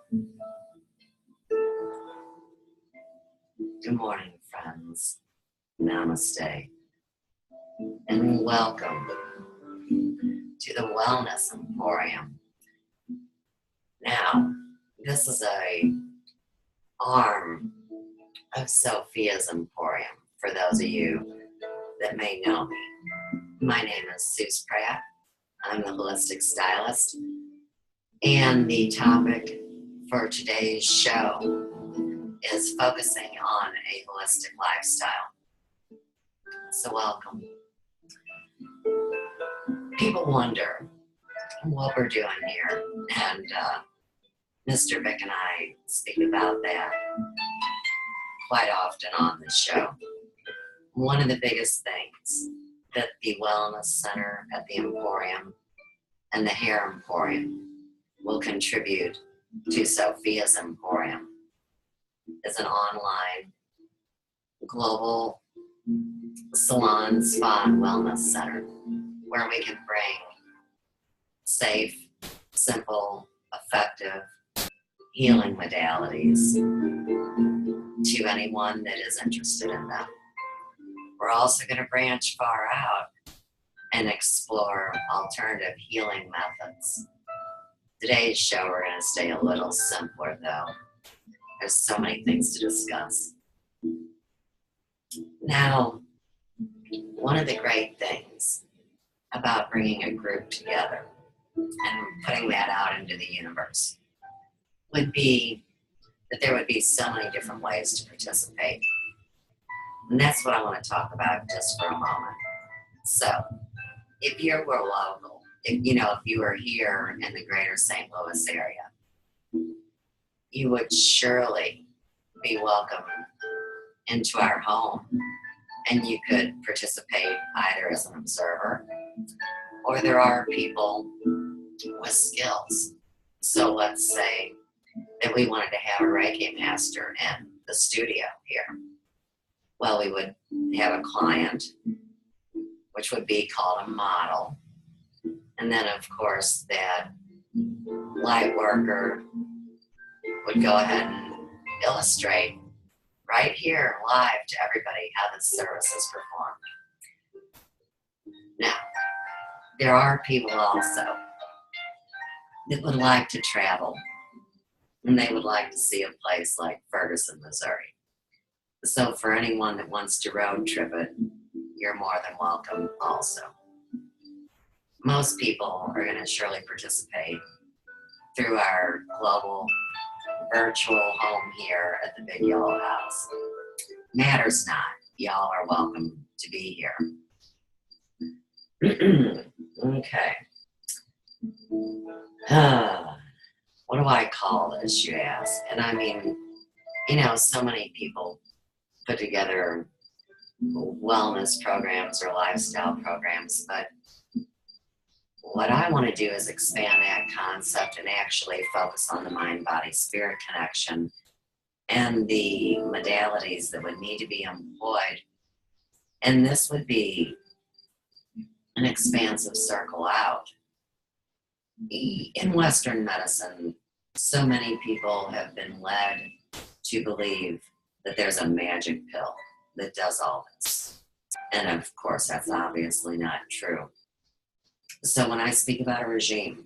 Good morning, friends. Namaste. And welcome to the Wellness Emporium. Now, this is a arm of Sophia's Emporium, for those of you that may know me. My name is Pratt. I'm the holistic stylist. And the topic for today's show is focusing on a holistic lifestyle. So welcome. People wonder what we're doing here, and Mr. Vic and I speak about that quite often on this show. One of the biggest things that the Wellness Center at the Emporium and the Hair Emporium will contribute to Sophia's Emporium is an online global salon, spa, and wellness center where we can bring safe, simple, effective healing modalities to anyone that is interested in them. We're also going to branch far out and explore alternative healing methods. Today's show, we're going to stay a little simpler, though. There's so many things to discuss. Now, one of the great things about bringing a group together and putting that out into the universe would be that there would be so many different ways to participate. And that's what I want to talk about just for a moment. So, if you were local, if you were here in the greater St. Louis area, you would surely be welcome into our home, and you could participate either as an observer, or there are people with skills. So let's say that we wanted to have a Reiki master in the studio here. Well, we would have a client, which would be called a model. And then, of course, that light worker would go ahead and illustrate right here live to everybody how the service is performed. Now, there are people also that would like to travel, and they would like to see a place like Ferguson, Missouri. So for anyone that wants to road trip it, you're more than welcome also. Most people are going to surely participate through our global virtual home here at the Big Yellow House. Matters not. Y'all are welcome to be here. Okay. What do I call this, you ask? And I mean, so many people put together wellness programs or lifestyle programs, but what I want to do is expand that concept and actually focus on the mind-body-spirit connection and the modalities that would need to be employed. And this would be an expansive circle out. In Western medicine, so many people have been led to believe that there's a magic pill that does all this. And of course, that's obviously not true. So when I speak about a regime,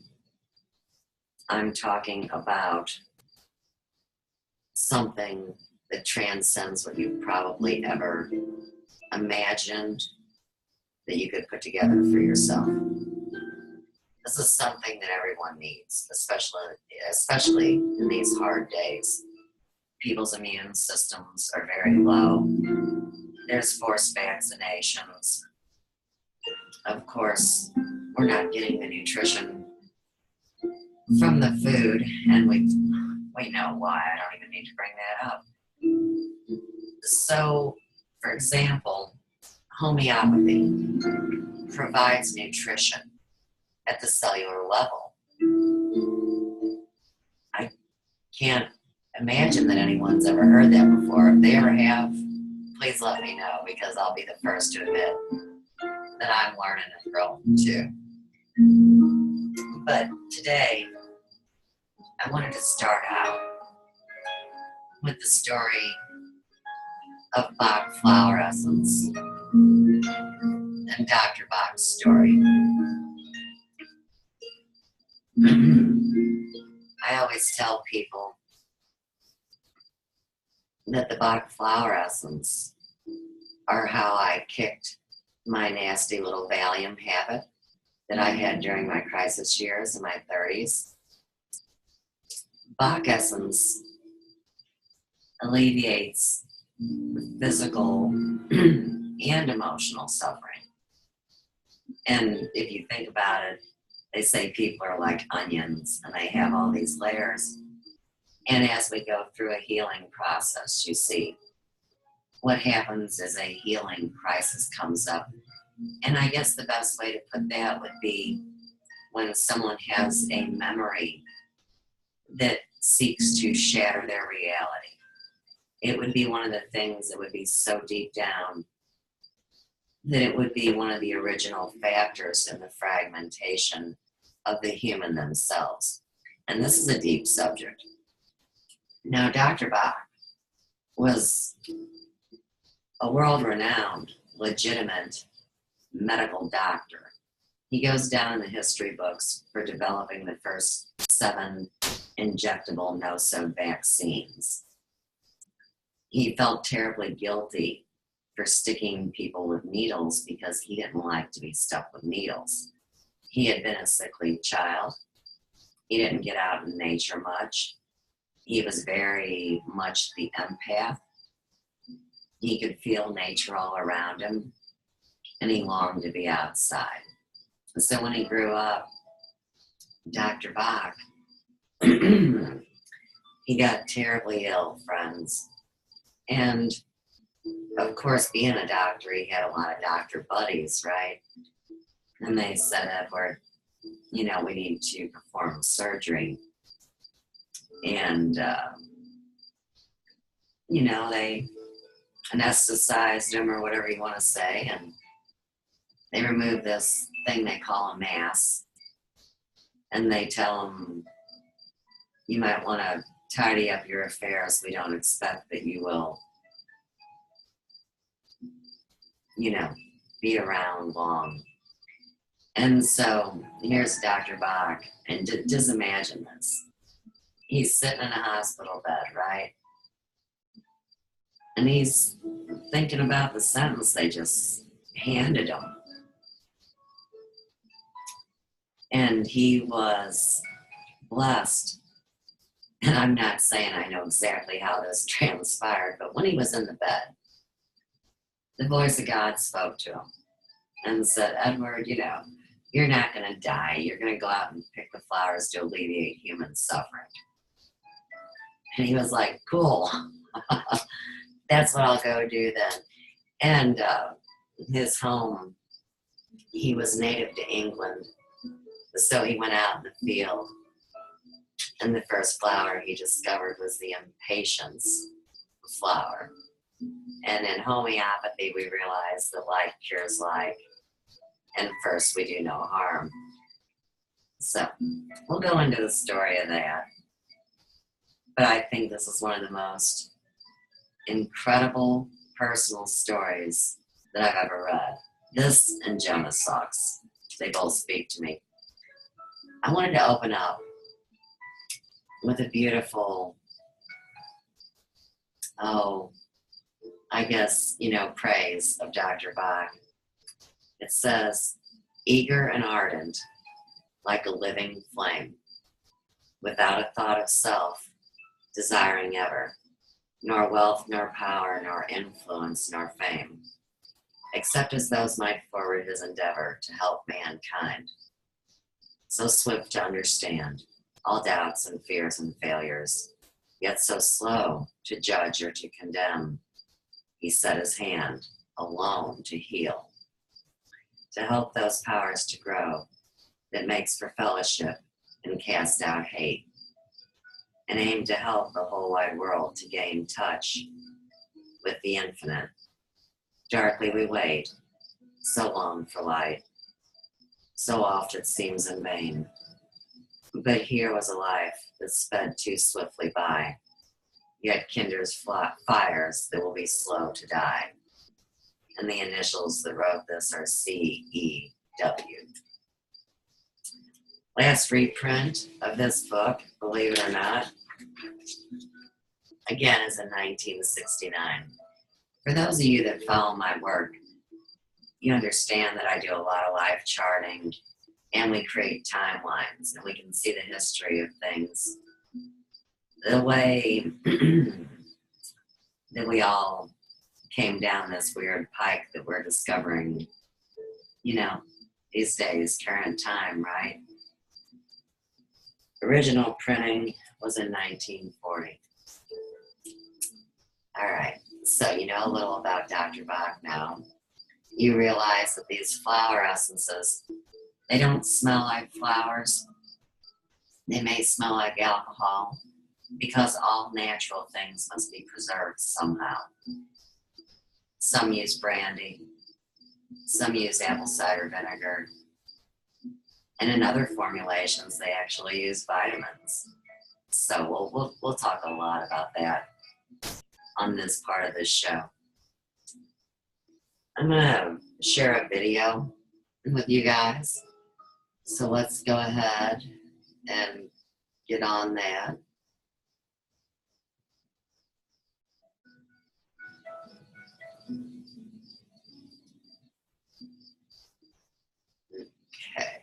I'm talking about something that transcends what you probably ever imagined that you could put together for yourself. This is something that everyone needs, especially in these hard days. People's immune systems are very low. There's forced vaccinations. Of course, we're not getting the nutrition from the food, and we know why. I don't even need to bring that up. So, for example, homeopathy provides nutrition at the cellular level. I can't imagine that anyone's ever heard that before. If they ever have, please let me know, because I'll be the first to admit that I'm learning and growing too. But today, I wanted to start out with the story of Bach Flower Essence and Dr. Bach's story. I always tell people that the Bach Flower Essence are how I kicked my nasty little Valium habit that I had during my crisis years in my 30s. Bach Essence alleviates physical and emotional suffering. And if you think about it, they say people are like onions and they have all these layers. And as we go through a healing process, you see what happens is a healing crisis comes up. And I guess the best way to put that would be when someone has a memory that seeks to shatter their reality. It would be one of the things that would be so deep down that it would be one of the original factors in the fragmentation of the human themselves. And this is a deep subject. Now, Dr. Bach was a world-renowned, legitimate medical doctor. He goes down in the history books for developing the first 7 injectable no-sode vaccines. He felt terribly guilty for sticking people with needles because he didn't like to be stuck with needles. He had been a sickly child. He didn't get out in nature much. He was very much the empath. He could feel nature all around him, and he longed to be outside. So when he grew up, Dr. Bach, he got terribly ill, friends. And of course, being a doctor, he had a lot of doctor buddies, right? And they said, Edward, we need to perform surgery. And, they anesthetized him or whatever you want to say. And they remove this thing they call a mass. And they tell him, you might want to tidy up your affairs. We don't expect that you will, be around long. And so here's Dr. Bach, and just imagine this. He's sitting in a hospital bed, right? And he's thinking about the sentence they just handed him. And he was blessed. And I'm not saying I know exactly how this transpired, but when he was in the bed, the voice of God spoke to him and said, Edward, you're not going to die. You're going to go out and pick the flowers to alleviate human suffering. And he was like, cool. That's what I'll go do then. And his home, he was native to England. So he went out in the field. And the first flower he discovered was the impatience flower. And in homeopathy, we realize that like cures like. And first, we do no harm. So we'll go into the story of that. But I think this is one of the most incredible personal stories that I've ever read. This and Jonah Sucks. They both speak to me. I wanted to open up with a beautiful, praise of Dr. Bach. It says, eager and ardent, like a living flame, without a thought of self, desiring ever, nor wealth, nor power, nor influence, nor fame, except as those might forward his endeavor to help mankind. So swift to understand all doubts and fears and failures, yet so slow to judge or to condemn, he set his hand alone to heal, to help those powers to grow that makes for fellowship and cast out hate, and aim to help the whole wide world to gain touch with the infinite. Darkly we wait, so long for light, so oft it seems in vain. But here was a life that sped too swiftly by, yet kinders fires that will be slow to die. And the initials that wrote this are C-E-W. Last reprint of this book, believe it or not, again is in 1969. For those of you that follow my work, you understand that I do a lot of life charting, and we create timelines, and we can see the history of things the way that we all came down this weird pike that we're discovering, these days, current time, right? Original printing was in 1940. All right, so you know a little about Dr. Bach now. You realize that these flower essences, they don't smell like flowers. They may smell like alcohol because all natural things must be preserved somehow. Some use brandy, some use apple cider vinegar, and in other formulations, they actually use vitamins. So we'll talk a lot about that on this part of this show. I'm gonna share a video with you guys. So let's go ahead and get on that. Okay.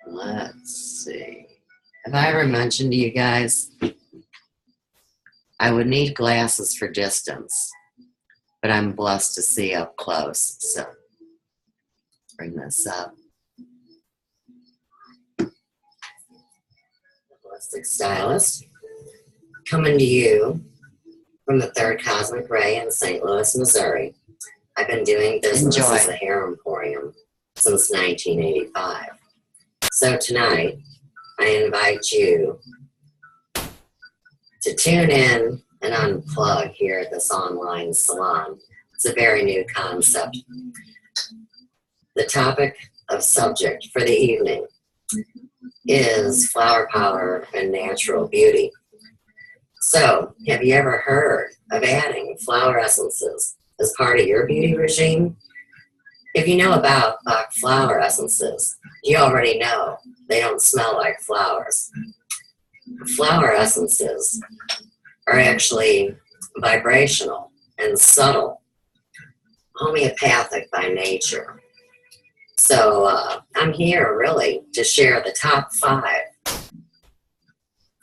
Let's see. Have I ever mentioned to you guys I would need glasses for distance, but I'm blessed to see up close. So bring this up. Holistic Stylist, coming to you from the Third Cosmic Ray in St. Louis, Missouri. I've been doing business as a hair emporium since 1985. So tonight, I invite you to tune in and unplug here at this online salon. It's a very new concept. The topic of subject for the evening is flower power and natural beauty. So, have you ever heard of adding flower essences as part of your beauty regime? If you know about Bach Flower Essences, you already know they don't smell like flowers. Flower essences are actually vibrational and subtle, homeopathic by nature. So I'm here really to share the top 5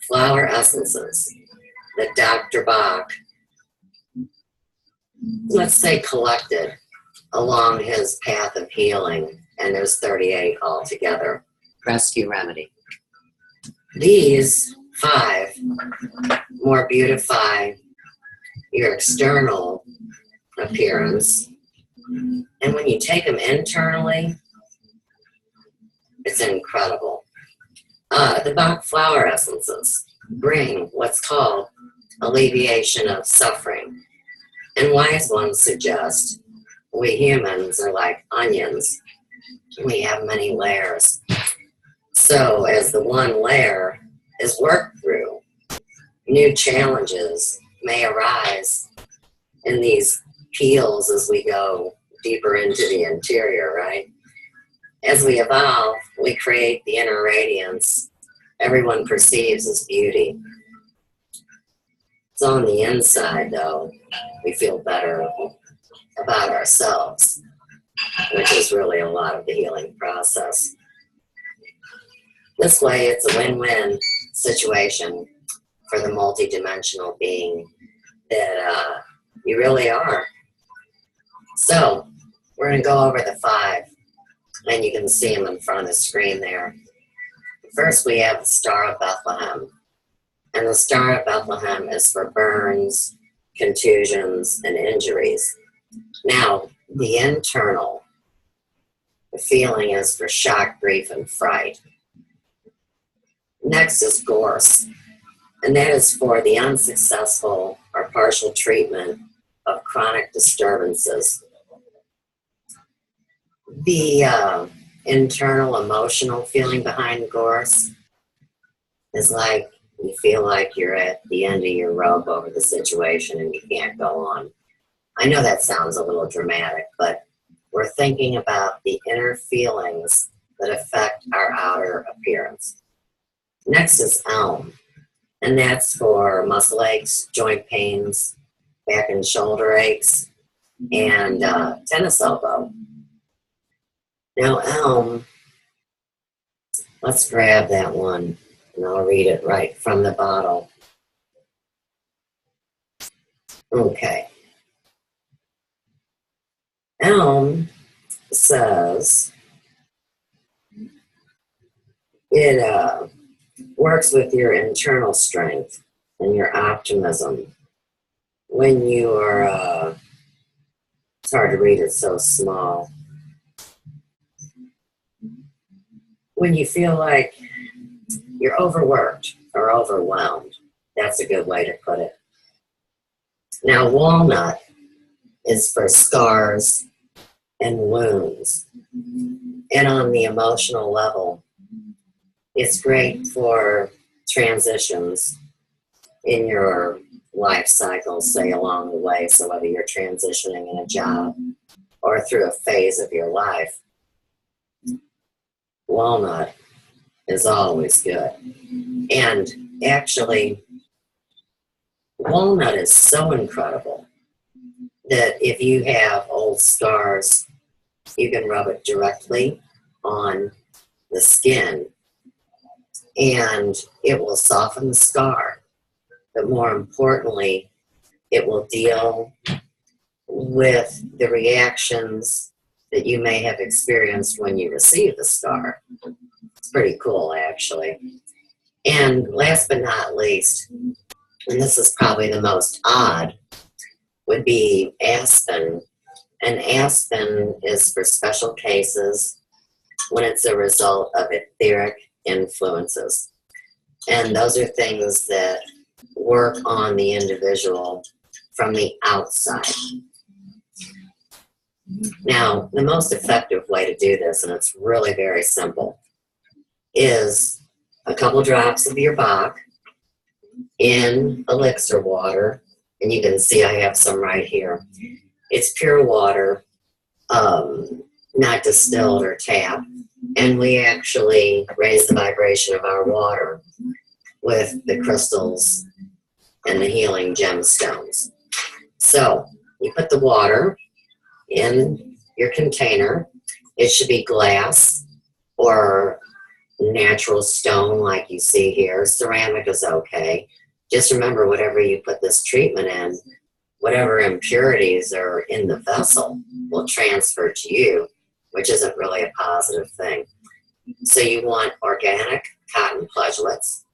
flower essences that Dr. Bach, let's say, collected along his path of healing, and there's 38 altogether. Rescue remedy. These 5 more beautify your external appearance, and when you take them internally, it's incredible. The Bach Flower Essences bring what's called alleviation of suffering, and wise ones suggest we humans are like onions. We have many layers. So as the one layer is worked through, new challenges may arise in these peels as we go deeper into the interior, right? As we evolve, we create the inner radiance everyone perceives as beauty. It's on the inside, though, we feel better about ourselves, which is really a lot of the healing process. This way, it's a win-win situation for the multidimensional being that you really are. So, we're going to go over the 5, and you can see them in front of the screen there. First, we have the Star of Bethlehem. And the Star of Bethlehem is for burns, contusions, and injuries. Now, the internal feeling is for shock, grief, and fright. Next is Gorse, and that is for the unsuccessful or partial treatment of chronic disturbances. The internal emotional feeling behind Gorse is like you feel like you're at the end of your rope over the situation and you can't go on. I know that sounds a little dramatic, but we're thinking about the inner feelings that affect our outer appearance. Next is elm, and that's for muscle aches, joint pains, back and shoulder aches, and tennis elbow. Now elm, let's grab that one, and I'll read it right from the bottle. Okay. Elm says it works with your internal strength and your optimism. When you are, it's hard to read, it's so small. When you feel like you're overworked or overwhelmed, that's a good way to put it. Now, walnut is for scars and wounds. And on the emotional level, it's great for transitions in your life cycle, say along the way. So whether you're transitioning in a job or through a phase of your life, walnut is always good. And actually, walnut is so incredible that if you have old scars, you can rub it directly on the skin and it will soften the scar. But more importantly, it will deal with the reactions that you may have experienced when you receive the scar. It's pretty cool, actually. And last but not least, and this is probably the most odd, would be aspen. And aspen is for special cases when it's a result of etheric influences. And those are things that work on the individual from the outside. Now, the most effective way to do this, and it's really very simple, is a couple drops of your Bach in elixir water. And you can see I have some right here. It's pure water, not distilled or tap. And we actually raise the vibration of our water with the crystals and the healing gemstones. So you put the water in your container. It should be glass or natural stone like you see here. Ceramic is okay. Just remember, whatever you put this treatment in, whatever impurities are in the vessel will transfer to you, which isn't really a positive thing. So you want organic cotton pledgelets,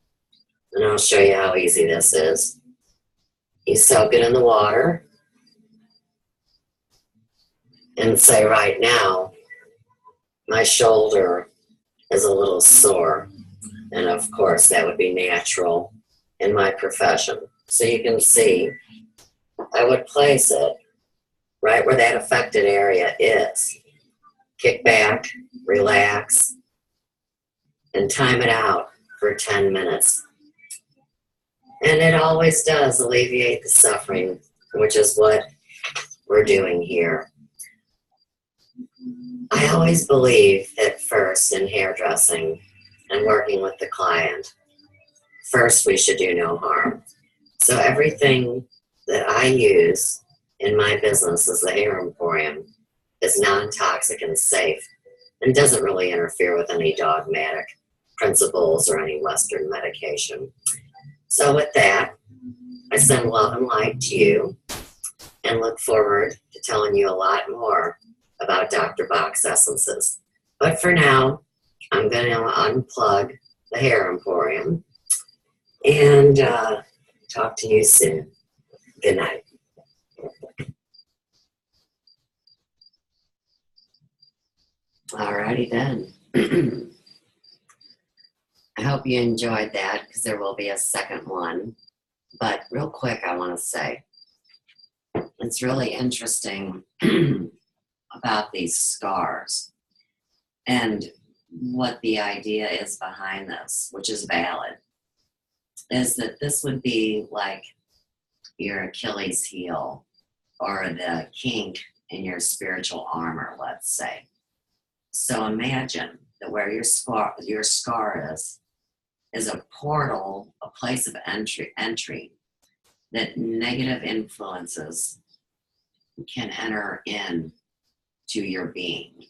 and I'll show you how easy this is. You soak it in the water and say, right now, my shoulder is a little sore. And of course, that would be natural in my profession. So you can see, I would place it right where that affected area is. Kick back, relax, and time it out for 10 minutes. And it always does alleviate the suffering, which is what we're doing here. I always believe that first in hairdressing and working with the client, first we should do no harm. So everything that I use in my business as the Hair Emporium is non-toxic and safe and doesn't really interfere with any dogmatic principles or any Western medication. So with that, I send love and light to you and look forward to telling you a lot more about Dr. Bach's Essences. But for now, I'm going to unplug the Hair Emporium and talk to you soon. Good night. Alrighty then. I hope you enjoyed that because there will be a second one. But real quick, I want to say it's really interesting about these scars and what the idea is behind this, which is valid. is that this would be like your Achilles heel or the kink in your spiritual armor, let's say. So imagine that where your scar is a portal, a place of entry that negative influences can enter in to your being.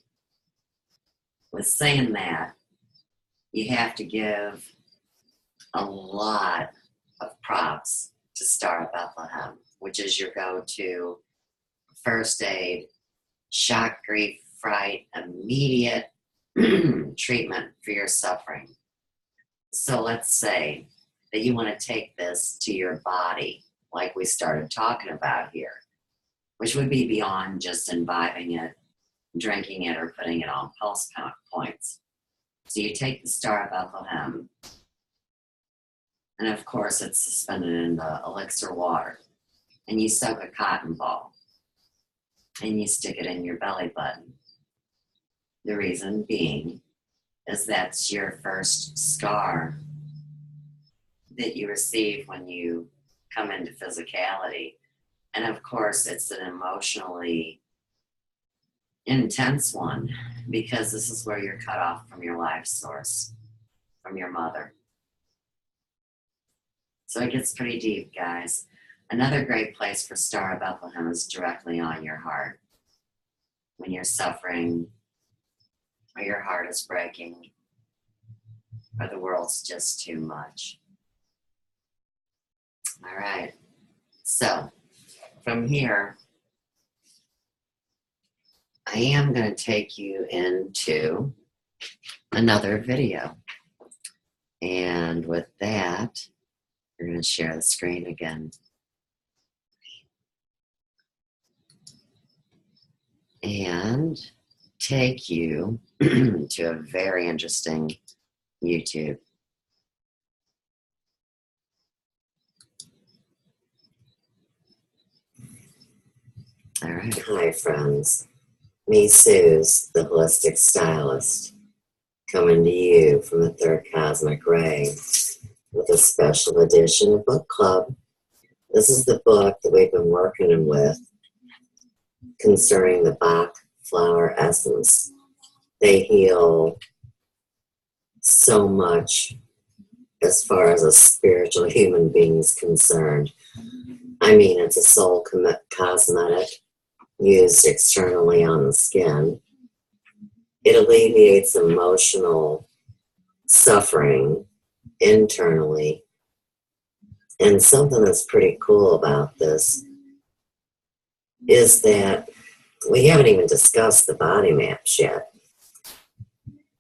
With saying that, you have to give a lot of props to Star of Bethlehem, which is your go-to first aid, shock, grief, fright, immediate treatment for your suffering. So let's say that you want to take this to your body, like we started talking about here, which would be beyond just imbibing it, drinking it, or putting it on pulse points. So you take the Star of Bethlehem, and of course it's suspended in the elixir water, and you soak a cotton ball, and you stick it in your belly button. The reason being is that's your first scar that you receive when you come into physicality. And of course, it's an emotionally intense one because this is where you're cut off from your life source, from your mother. So it gets pretty deep, guys. Another great place for Star of Bethlehem is directly on your heart. When you're suffering, or your heart is breaking, or the world's just too much. All right. So from here, I am going to take you into another video. And with that, we're going to share the screen again. And take you to a very interesting YouTube. All right. Hi, friends. Me, Suze, the holistic stylist, coming to you from the third cosmic ray with a special edition of Book Club. This is the book that we've been working with concerning the Bach Flower Essence. They heal so much as far as a spiritual human being is concerned. I mean, it's a soul cosmetic used externally on the skin. It alleviates emotional suffering internally. And something that's pretty cool about this is that we haven't even discussed the body maps yet.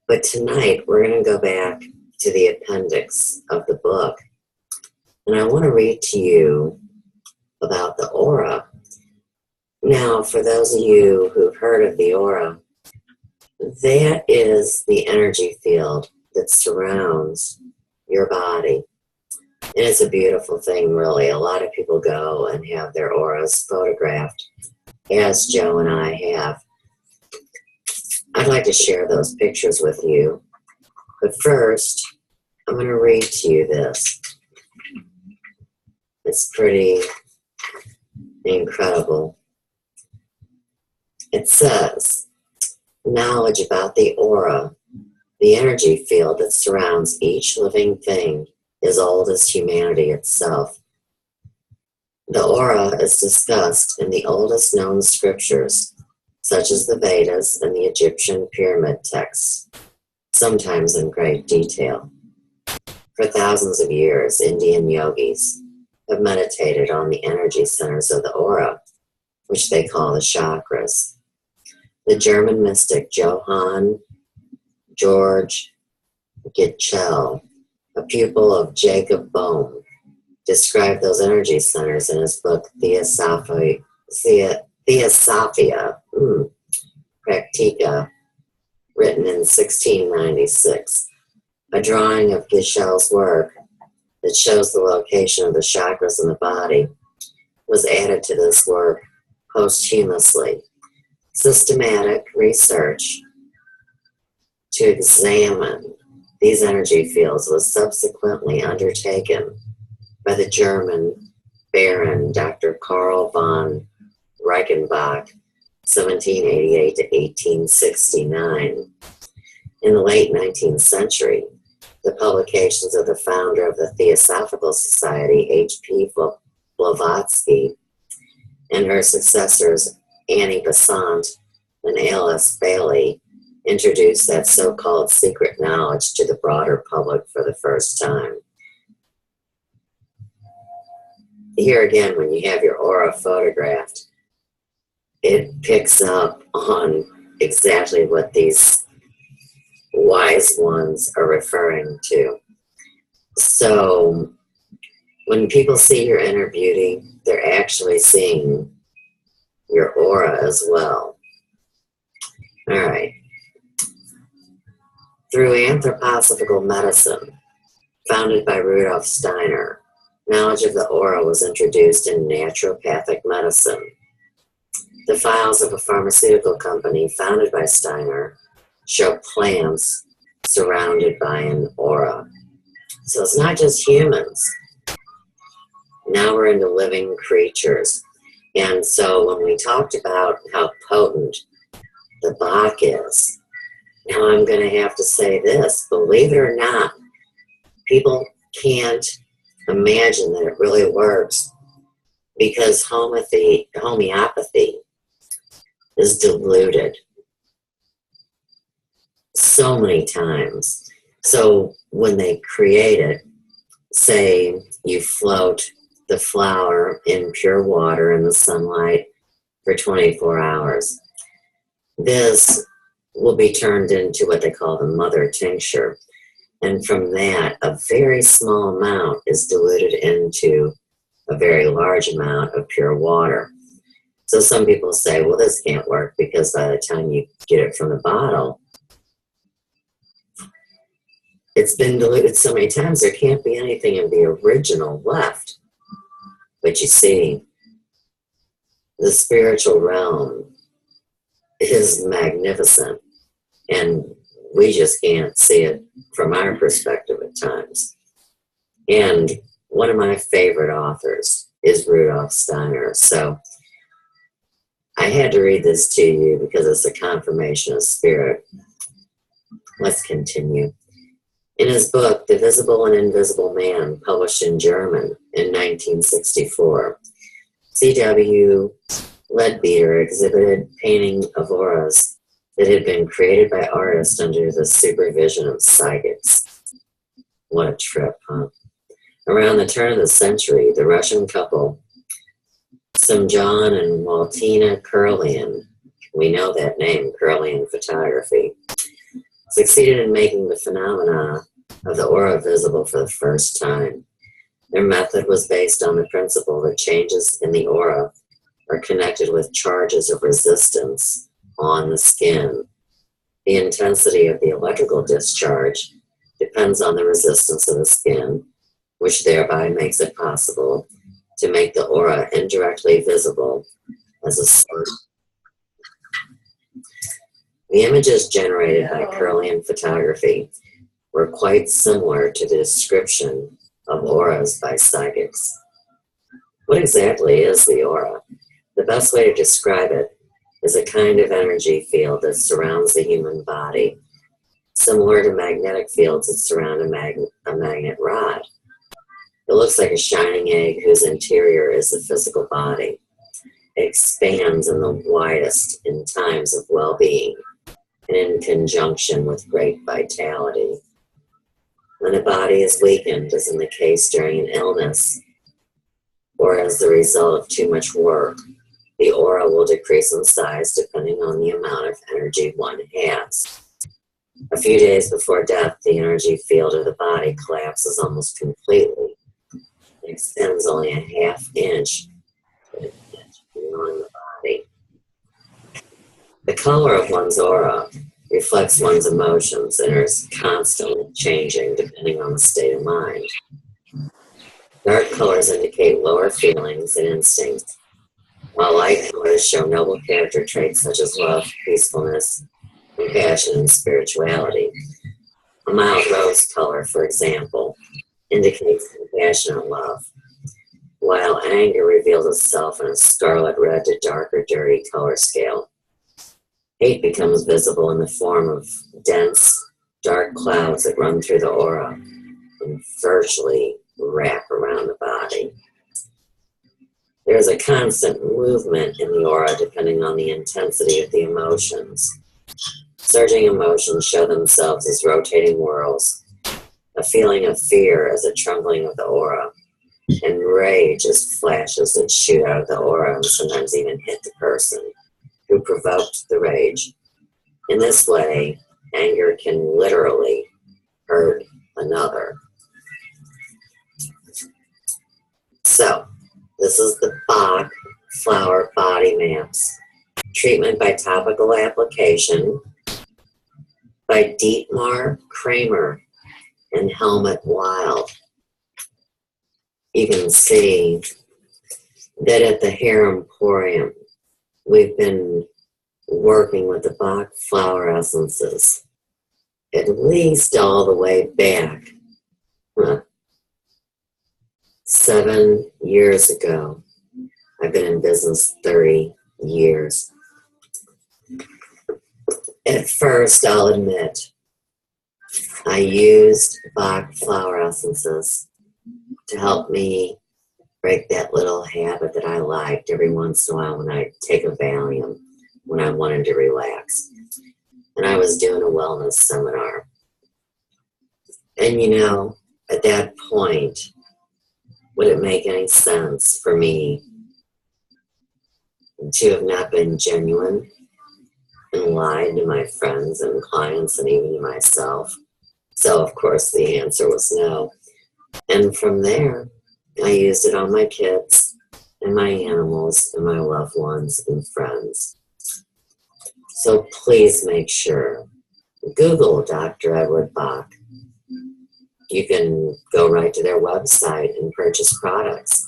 But tonight, we're going to go back to the appendix of the book. And I want to read to you about the aura. Now, for those of you who've heard of the aura, that is the energy field that surrounds your body. And it's a beautiful thing, really. A lot of people go and have their auras photographed, as Joe and I have. I'd like to share those pictures with you. But first, I'm going to read to you this. It's pretty incredible. It says, knowledge about the aura, the energy field that surrounds each living thing, is old as humanity itself. The aura is discussed in the oldest known scriptures, such as the Vedas and the Egyptian pyramid texts, sometimes in great detail. For thousands of years, Indian yogis have meditated on the energy centers of the aura, which they call the chakras. The German mystic Johann Georg Gitschel, a pupil of Jacob Bohm, described those energy centers in his book Theosophia Practica, written in 1696. A drawing of Gitschel's work that shows the location of the chakras in the body was added to this work posthumously. Systematic research to examine these energy fields was subsequently undertaken by the German Baron Dr. Karl von Reichenbach, 1788 to 1869. In the late 19th century, the publications of the founder of the Theosophical Society, H.P. Blavatsky, and her successors, Annie Besant and Alice Bailey, introduced that so-called secret knowledge to the broader public for the first time. Here again, when you have your aura photographed, it picks up on exactly what these wise ones are referring to. So when people see your inner beauty, they're actually seeing your aura as well. All right. Through anthroposophical medicine, founded by Rudolf Steiner, knowledge of the aura was introduced in naturopathic medicine. The files of a pharmaceutical company founded by Steiner show plants surrounded by an aura. So it's not just humans. Now we're into living creatures. And so when we talked about how potent the Bach is, now I'm going to have to say this, believe it or not, people can't imagine that it really works because homeopathy is diluted so many times. So when they create it, say you float the flower in pure water in the sunlight for 24 hours. This will be turned into what they call the mother tincture. And from that, a very small amount is diluted into a very large amount of pure water. So some people say, well, this can't work because by the time you get it from the bottle, it's been diluted so many times, there can't be anything of the original left. But you see, the spiritual realm is magnificent, and we just can't see it from our perspective at times. And one of my favorite authors is Rudolf Steiner. So I had to read this to you because it's a confirmation of spirit. Let's continue. In his book, The Visible and Invisible Man, published in German in 1964, C.W. Leadbeater exhibited painting of auras that had been created by artists under the supervision of psychics. What a trip, huh? Around the turn of the century, the Russian couple, Semjon and Waltina Kurlian, we know that name, Kurlian Photography, succeeded in making the phenomena of the aura visible for the first time. Their method was based on the principle that changes in the aura are connected with charges of resistance on the skin. The intensity of the electrical discharge depends on the resistance of the skin, which thereby makes it possible to make the aura indirectly visible as a source. The images generated by Kurlian Photography were quite similar to the description of auras by psychics. What exactly is the aura? The best way to describe it is a kind of energy field that surrounds the human body, similar to magnetic fields that surround a magnet rod. It looks like a shining egg whose interior is the physical body. It expands in the widest in times of well-being and in conjunction with great vitality. When the body is weakened, as in the case during an illness, or as the result of too much work, the aura will decrease in size depending on the amount of energy one has. A few days before death, the energy field of the body collapses almost completely and extends only a half inch to an inch beyond the body. The color of one's aura reflects one's emotions and is constantly changing depending on the state of mind. Dark colors indicate lower feelings and instincts, while light colors show noble character traits such as love, peacefulness, compassion, and spirituality. A mild rose color, for example, indicates compassionate love, while anger reveals itself in a scarlet red to darker dirty color scale. Hate becomes visible in the form of dense, dark clouds that run through the aura and virtually wrap around the body. There is a constant movement in the aura depending on the intensity of the emotions. Surging emotions show themselves as rotating whirls, a feeling of fear as a trembling of the aura, and rage as flashes that shoot out of the aura and sometimes even hit the person who provoked the rage. In this way, anger can literally hurt another. So, this is the Bach Flower Body Maps. Treatment by topical application by Dietmar Kramer and Helmut Wild. You can see that at the Hair Emporium, we've been working with the Bach Flower Essences at least all the way back 7 years ago. I've been in business 30 years. At first, I'll admit, I used Bach Flower Essences to help me break that little habit that I liked every once in a while when I take a Valium, when I wanted to relax. And I was doing a wellness seminar. And you know, at that point, would it make any sense for me to have not been genuine and lied to my friends and clients and even to myself? So, of course, the answer was no. And from there, I used it on my kids and my animals and my loved ones and friends. So please make sure, Google Dr. Edward Bach. You can go right to their website and purchase products.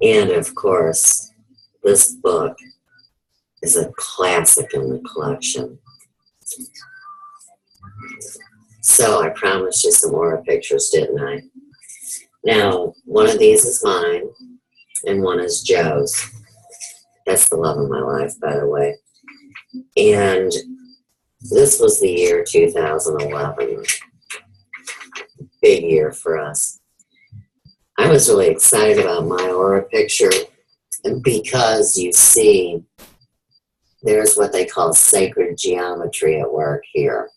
And of course, this book is a classic in the collection. So I promised you some aura pictures, didn't I? Now, one of these is mine, and one is Joe's. That's the love of my life, by the way. And this was the year 2011. Big year for us. I was really excited about my aura picture because you see, there's what they call sacred geometry at work here.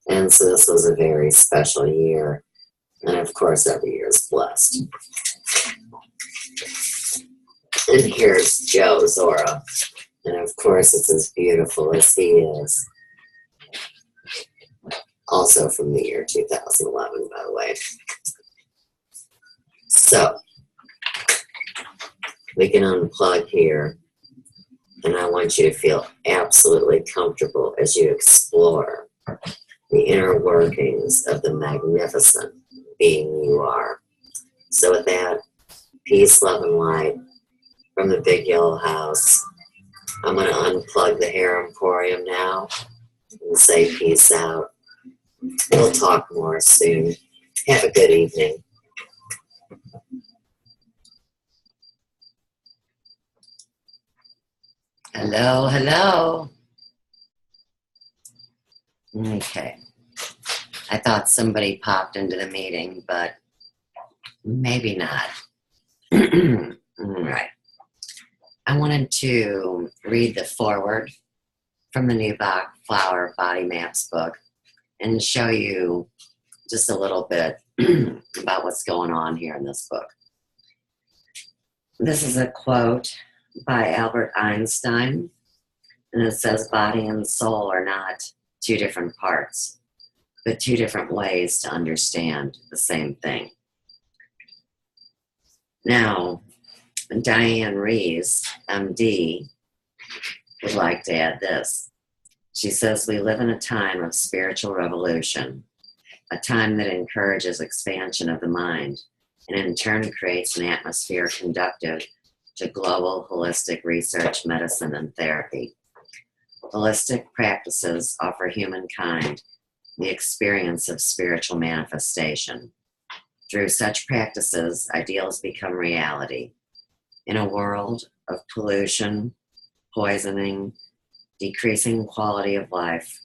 And so this was a very special year. And of course, every year is blessed. And here's Joe's aura. And of course, it's as beautiful as he is. Also from the year 2011, by the way. So, we can unplug here. And I want you to feel absolutely comfortable as you explore the inner workings of the magnificent being you are. So with that, peace, love, and light from the big yellow house. I'm going to unplug the Hair Emporium now and say peace out. We'll talk more soon. Have a good evening. Hello, hello. Okay. I thought somebody popped into the meeting, but maybe not. All right. I wanted to read the foreword from the new Bach Flower Body Maps book and show you just a little bit about what's going on here in this book. This is a quote by Albert Einstein, and it says, "Body and soul are not two different parts, but two different ways to understand the same thing." Now, Diane Rees, MD, would like to add this. She says, "We live in a time of spiritual revolution, a time that encourages expansion of the mind, and in turn creates an atmosphere conducive to global holistic research, medicine, and therapy. Holistic practices offer humankind the experience of spiritual manifestation. Through such practices, ideals become reality. In a world of pollution, poisoning, decreasing quality of life,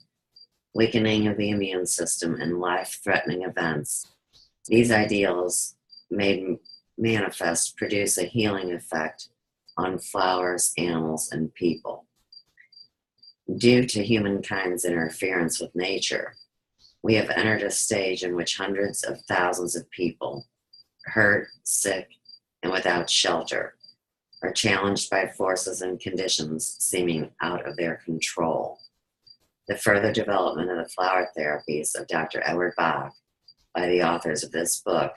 weakening of the immune system, and life-threatening events, these ideals made manifest produce a healing effect on flowers, animals, and people. Due to humankind's interference with nature, we have entered a stage in which hundreds of thousands of people, hurt, sick, and without shelter, are challenged by forces and conditions seeming out of their control. The further development of the flower therapies of Dr. Edward Bach by the authors of this book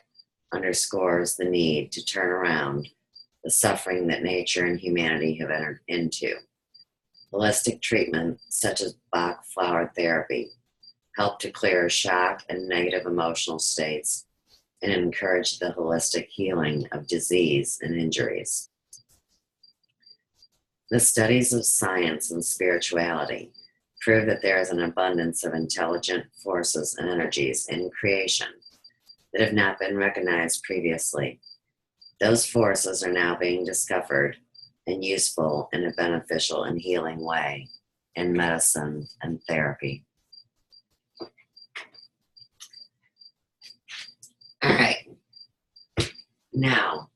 underscores the need to turn around the suffering that nature and humanity have entered into. Holistic treatment, such as Bach flower therapy, help to clear shock and negative emotional states and encourage the holistic healing of disease and injuries. The studies of science and spirituality prove that there is an abundance of intelligent forces and energies in creation that have not been recognized previously. Those forces are now being discovered and useful in a beneficial and healing way in medicine and therapy. All right. Now,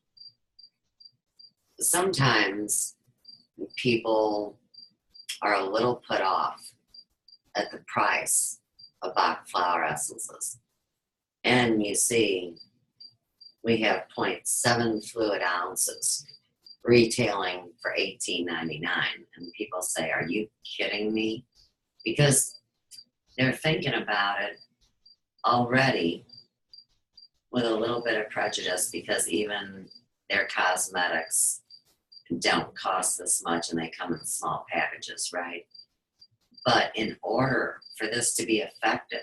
sometimes people are a little put off at the price of Bach Flower Essences. And you see, we have 0.7 fluid ounces retailing for $18.99. And people say, are you kidding me? Because they're thinking about it already with a little bit of prejudice, because even their cosmetics don't cost this much and they come in small packages, right? But in order for this to be effective,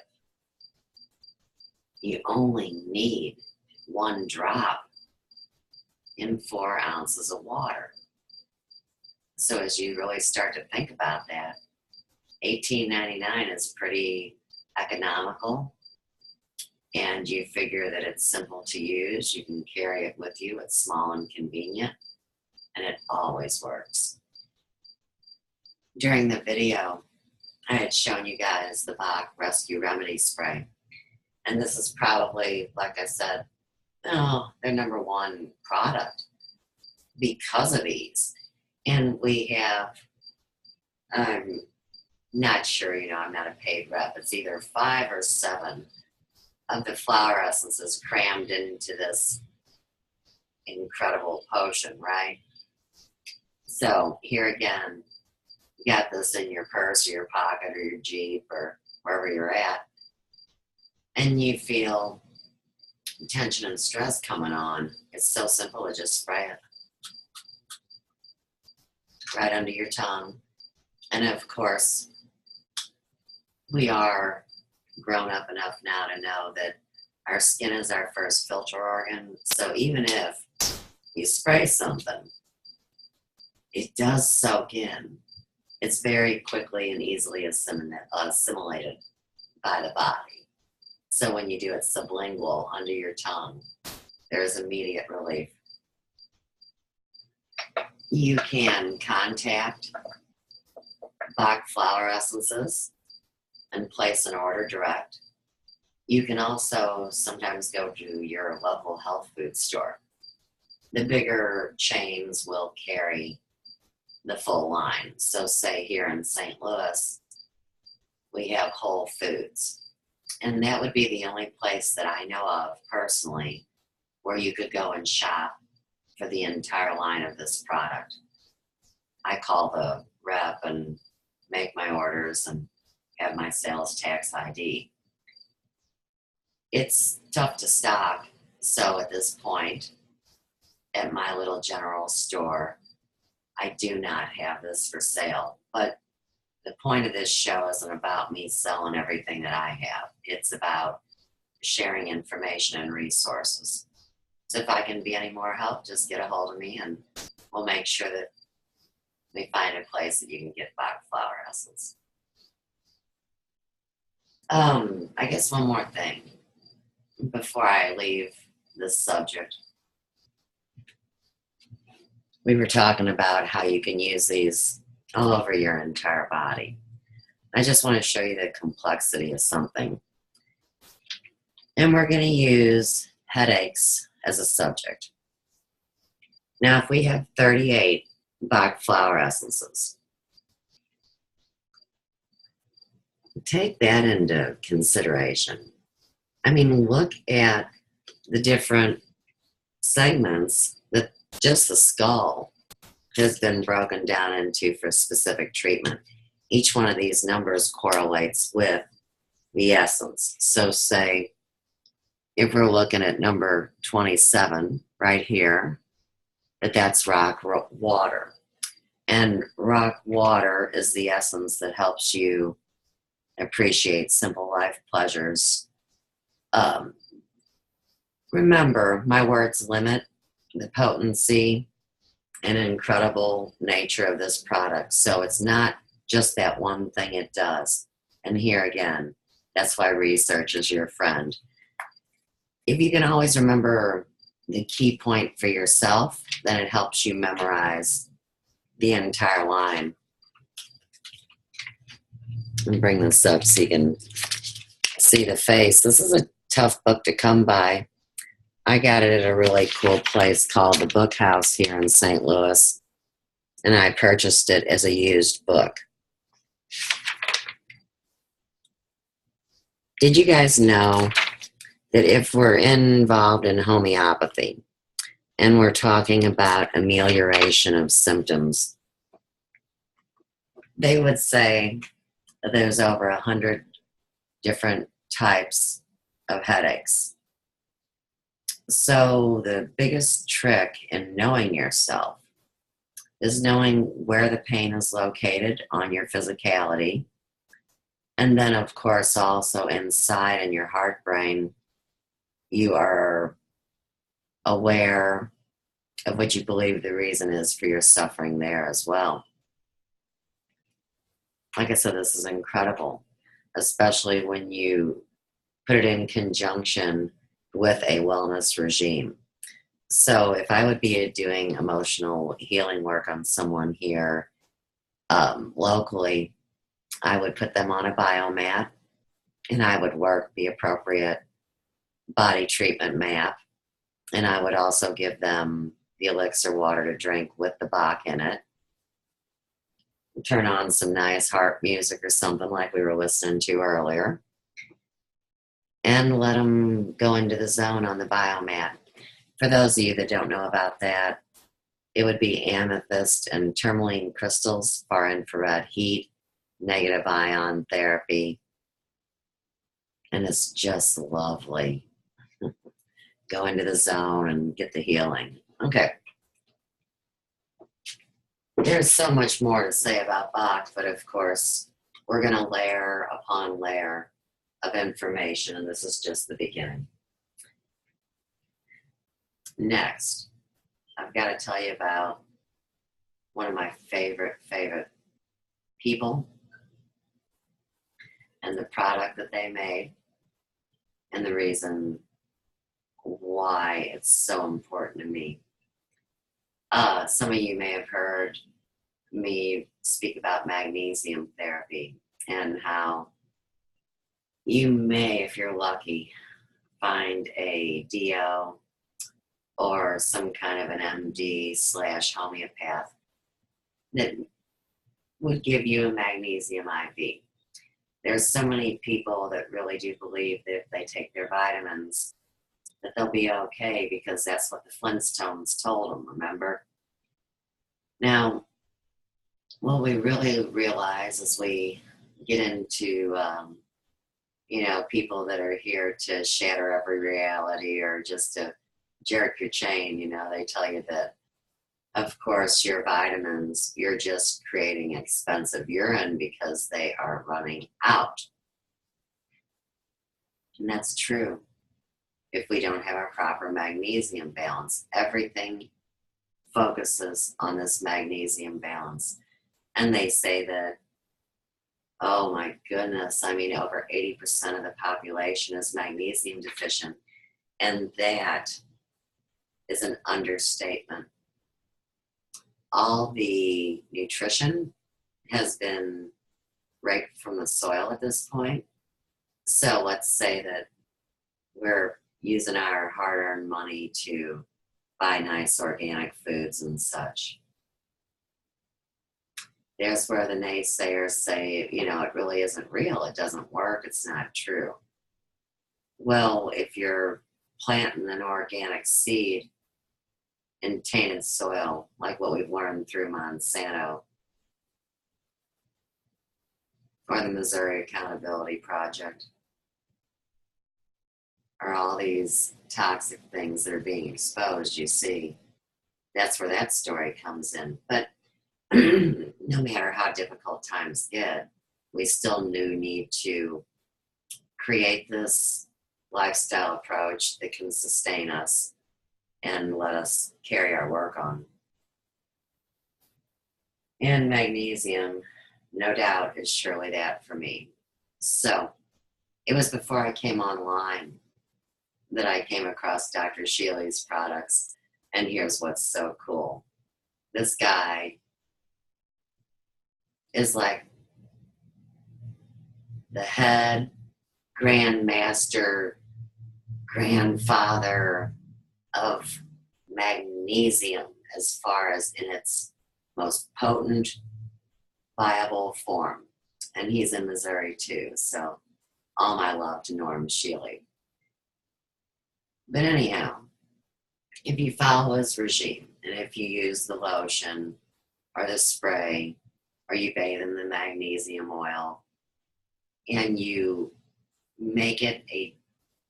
you only need 1 drop in 4 ounces of water. So as you really start to think about that, $18.99 is pretty economical, and you figure that it's simple to use. You can carry it with you. It's small and convenient, and it always works. During the video, I had shown you guys the Bach Rescue Remedy Spray. And this is probably, like I said, their number 1 product because of ease. And we have, I'm not sure, I'm not a paid rep. It's either 5 or 7 of the flower essences crammed into this incredible potion, right? So here again, you got this in your purse or your pocket or your Jeep or wherever you're at, and you feel tension and stress coming on. It's so simple to just spray it right under your tongue. And of course, we are grown up enough now to know that our skin is our first filter organ. So even if you spray something, it does soak in. It's very quickly and easily assimilated by the body. So when you do it sublingual under your tongue, there's immediate relief. You can contact Bach Flower Essences and place an order direct. You can also sometimes go to your local health food store. The bigger chains will carry the full line. So say here in St. Louis, we have Whole Foods. And that would be the only place that I know of personally where you could go and shop for the entire line of this product. I call the rep and make my orders and have my sales tax ID. It's tough to stock, so at this point, at my little general store, I do not have this for sale. But the point of this show isn't about me selling everything that I have. It's about sharing information and resources. So if I can be any more help, just get a hold of me and we'll make sure that we find a place that you can get Bach Flower Essence. I guess one more thing before I leave this subject, we were talking about how you can use these all over your entire body. I just want to show you the complexity of something. And we're going to use headaches as a subject. Now, if we have 38 Bach Flower Essences, take that into consideration. I mean, look at the different segments that just the skull has been broken down into for specific treatment. Each one of these numbers correlates with the essence. So say, if we're looking at number 27 right here, that's rock water. And rock water is the essence that helps you appreciate simple life pleasures. Remember, my words limit the potency and incredible nature of this product. So it's not just that one thing it does. And here again, that's why research is your friend. If you can always remember the key point for yourself, then it helps you memorize the entire line. Let me bring this up so you can see the face. This is a tough book to come by. I got it at a really cool place called the Book House here in St. Louis, and I purchased it as a used book. Did you guys know that if we're involved in homeopathy and we're talking about amelioration of symptoms, they would say that there's over 100 different types of headaches. So the biggest trick in knowing yourself is knowing where the pain is located on your physicality. And then, of course, also inside in your heart brain, you are aware of what you believe the reason is for your suffering there as well. Like I said, this is incredible, especially when you put it in conjunction with a wellness regime. So if I would be doing emotional healing work on someone here locally, I would put them on a biomat and I would work the appropriate body treatment map. And I would also give them the elixir water to drink with the Bach in it. Turn on some nice harp music or something like we were listening to earlier. And let them go into the zone on the biomat. For those of you that don't know about that, it would be amethyst and tourmaline crystals, far infrared heat, negative ion therapy. And it's just lovely. Go into the zone and get the healing. Okay. There's so much more to say about Bach, but of course, we're going to layer upon layer of information, and this is just the beginning. Next, I've got to tell you about one of my favorite people and the product that they made and the reason why it's so important to me. Some of you may have heard me speak about magnesium therapy and how you may, if you're lucky, find a DO or some kind of an MD/homeopath that would give you a magnesium IV. There's so many people that really do believe that if they take their vitamins, that they'll be okay because that's what the Flintstones told them, remember? Now, what we really realize as we get into, people that are here to shatter every reality or just to jerk your chain, they tell you that, of course, your vitamins, you're just creating expensive urine because they are running out. And that's true. If we don't have a proper magnesium balance, everything focuses on this magnesium balance. And they say that, oh my goodness, over 80% of the population is magnesium deficient. And that is an understatement. All the nutrition has been raked from the soil at this point. So let's say that we're using our hard-earned money to buy nice organic foods and such. There's where the naysayers say, you know, it really isn't real. It doesn't work. It's not true. Well, if you're planting an organic seed in tainted soil, like what we've learned through Monsanto or the Missouri Accountability Project, or all these toxic things that are being exposed, you see, that's where that story comes in. But no matter how difficult times get, we still do need to create this lifestyle approach that can sustain us and let us carry our work on. And magnesium, no doubt, is surely that for me. So it was before I came online that I came across Dr. Shealy's products. And here's what's so cool. This guy is like the head grandmaster, grandfather of magnesium as far as in its most potent, viable form. And he's in Missouri too, so all my love to Norm Shealy. But anyhow, if you follow his regime, and if you use the lotion or the spray, or you bathe in the magnesium oil, and you make it a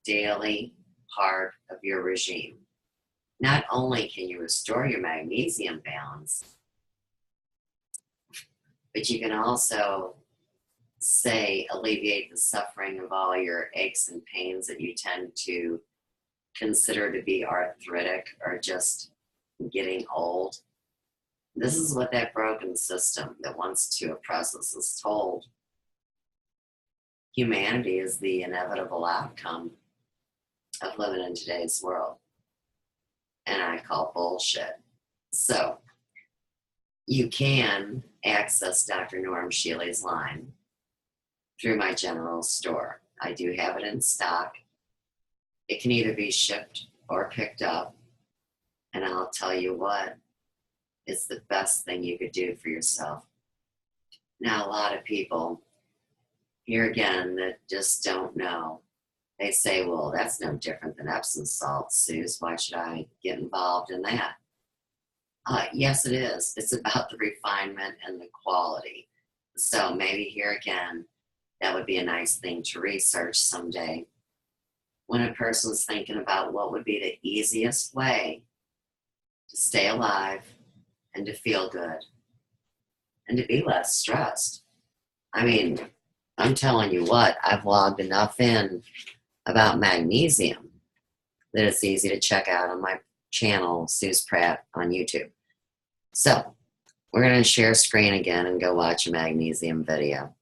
daily part of your regime, not only can you restore your magnesium balance, but you can also alleviate the suffering of all your aches and pains that you tend to consider to be arthritic or just getting old. This is what that broken system that wants to oppress us is told. Humanity is the inevitable outcome of living in today's world. And I call bullshit. So you can access Dr. Norm Shealy's line through my general store. I do have it in stock. It can either be shipped or picked up. And I'll tell you what, it's the best thing you could do for yourself. Now, a lot of people, here again, that just don't know, they say, well, that's no different than Epsom salts, Suze. Why should I get involved in that? Yes, it is. It's about the refinement and the quality. So maybe here again, that would be a nice thing to research someday. When a person's thinking about what would be the easiest way to stay alive and to feel good and to be less stressed. I mean, I'm telling you what, I've logged enough in about magnesium that it's easy to check out on my channel, Suze Pratt, on YouTube. So we're going to share screen again and go watch a magnesium video.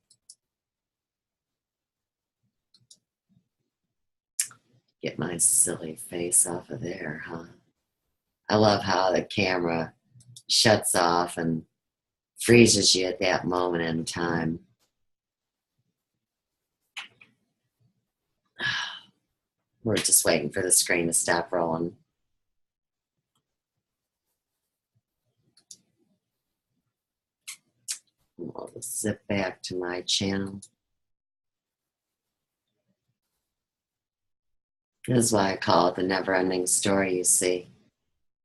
Get my silly face off of there, huh? I love how the camera shuts off and freezes you at that moment in time. We're just waiting for the screen to stop rolling. We'll zip back to my channel. This is why I call it the never-ending story, you see.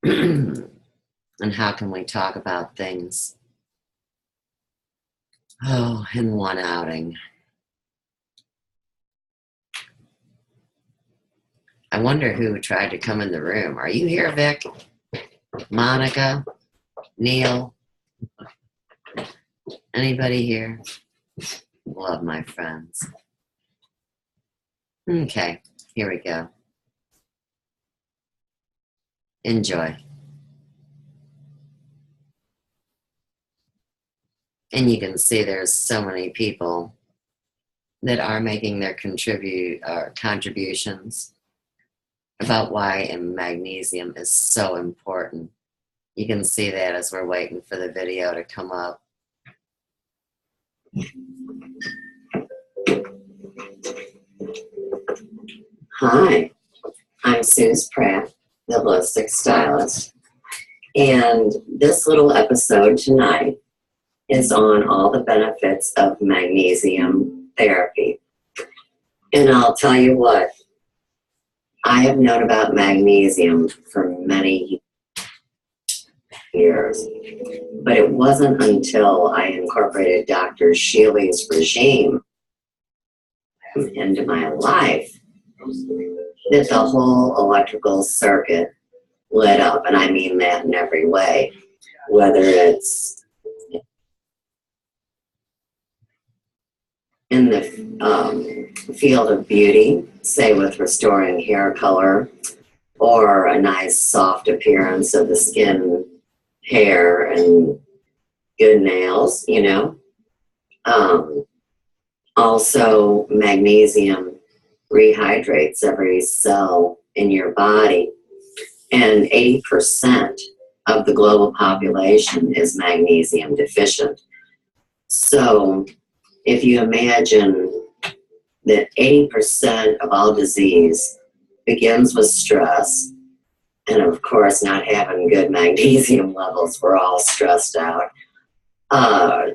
And how can we talk about things? Oh, in one outing. I wonder who tried to come in the room. Are you here, Vic? Monica? Neil? Anybody here? Love my friends. Okay, here we go. Enjoy. And you can see there's so many people that are making their contributions. about why magnesium is so important. You can see that as we're waiting for the video to come up. Hi, I'm Suze Pratt, the holistic stylist. And this little episode tonight is on all the benefits of magnesium therapy. And I'll tell you what, I have known about magnesium for many years, but it wasn't until I incorporated Dr. Shealy's regime into my life that the whole electrical circuit lit up, and I mean that in every way, whether it's in the field of beauty, say with restoring hair color, or a nice soft appearance of the skin, hair, and good nails, you know. Also, magnesium rehydrates every cell in your body, and 80% of the global population is magnesium deficient. So if you imagine that 80% of all disease begins with stress, and of course not having good magnesium levels, we're all stressed out,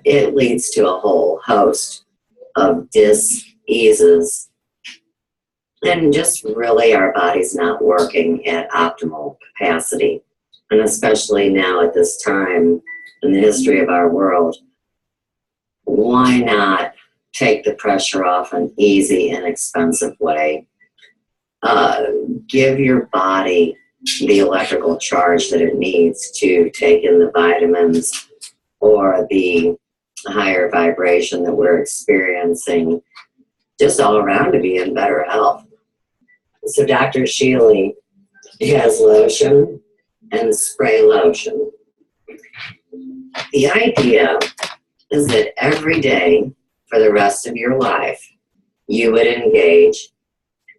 it leads to a whole host of diseases, and just really our body's not working at optimal capacity. And especially now at this time in the history of our world, why not take the pressure off an easy, inexpensive way? Give your body the electrical charge that it needs to take in the vitamins or the higher vibration that we're experiencing just all around to be in better health. So Dr. Shealy has lotion and spray lotion. The idea is that every day for the rest of your life, you would engage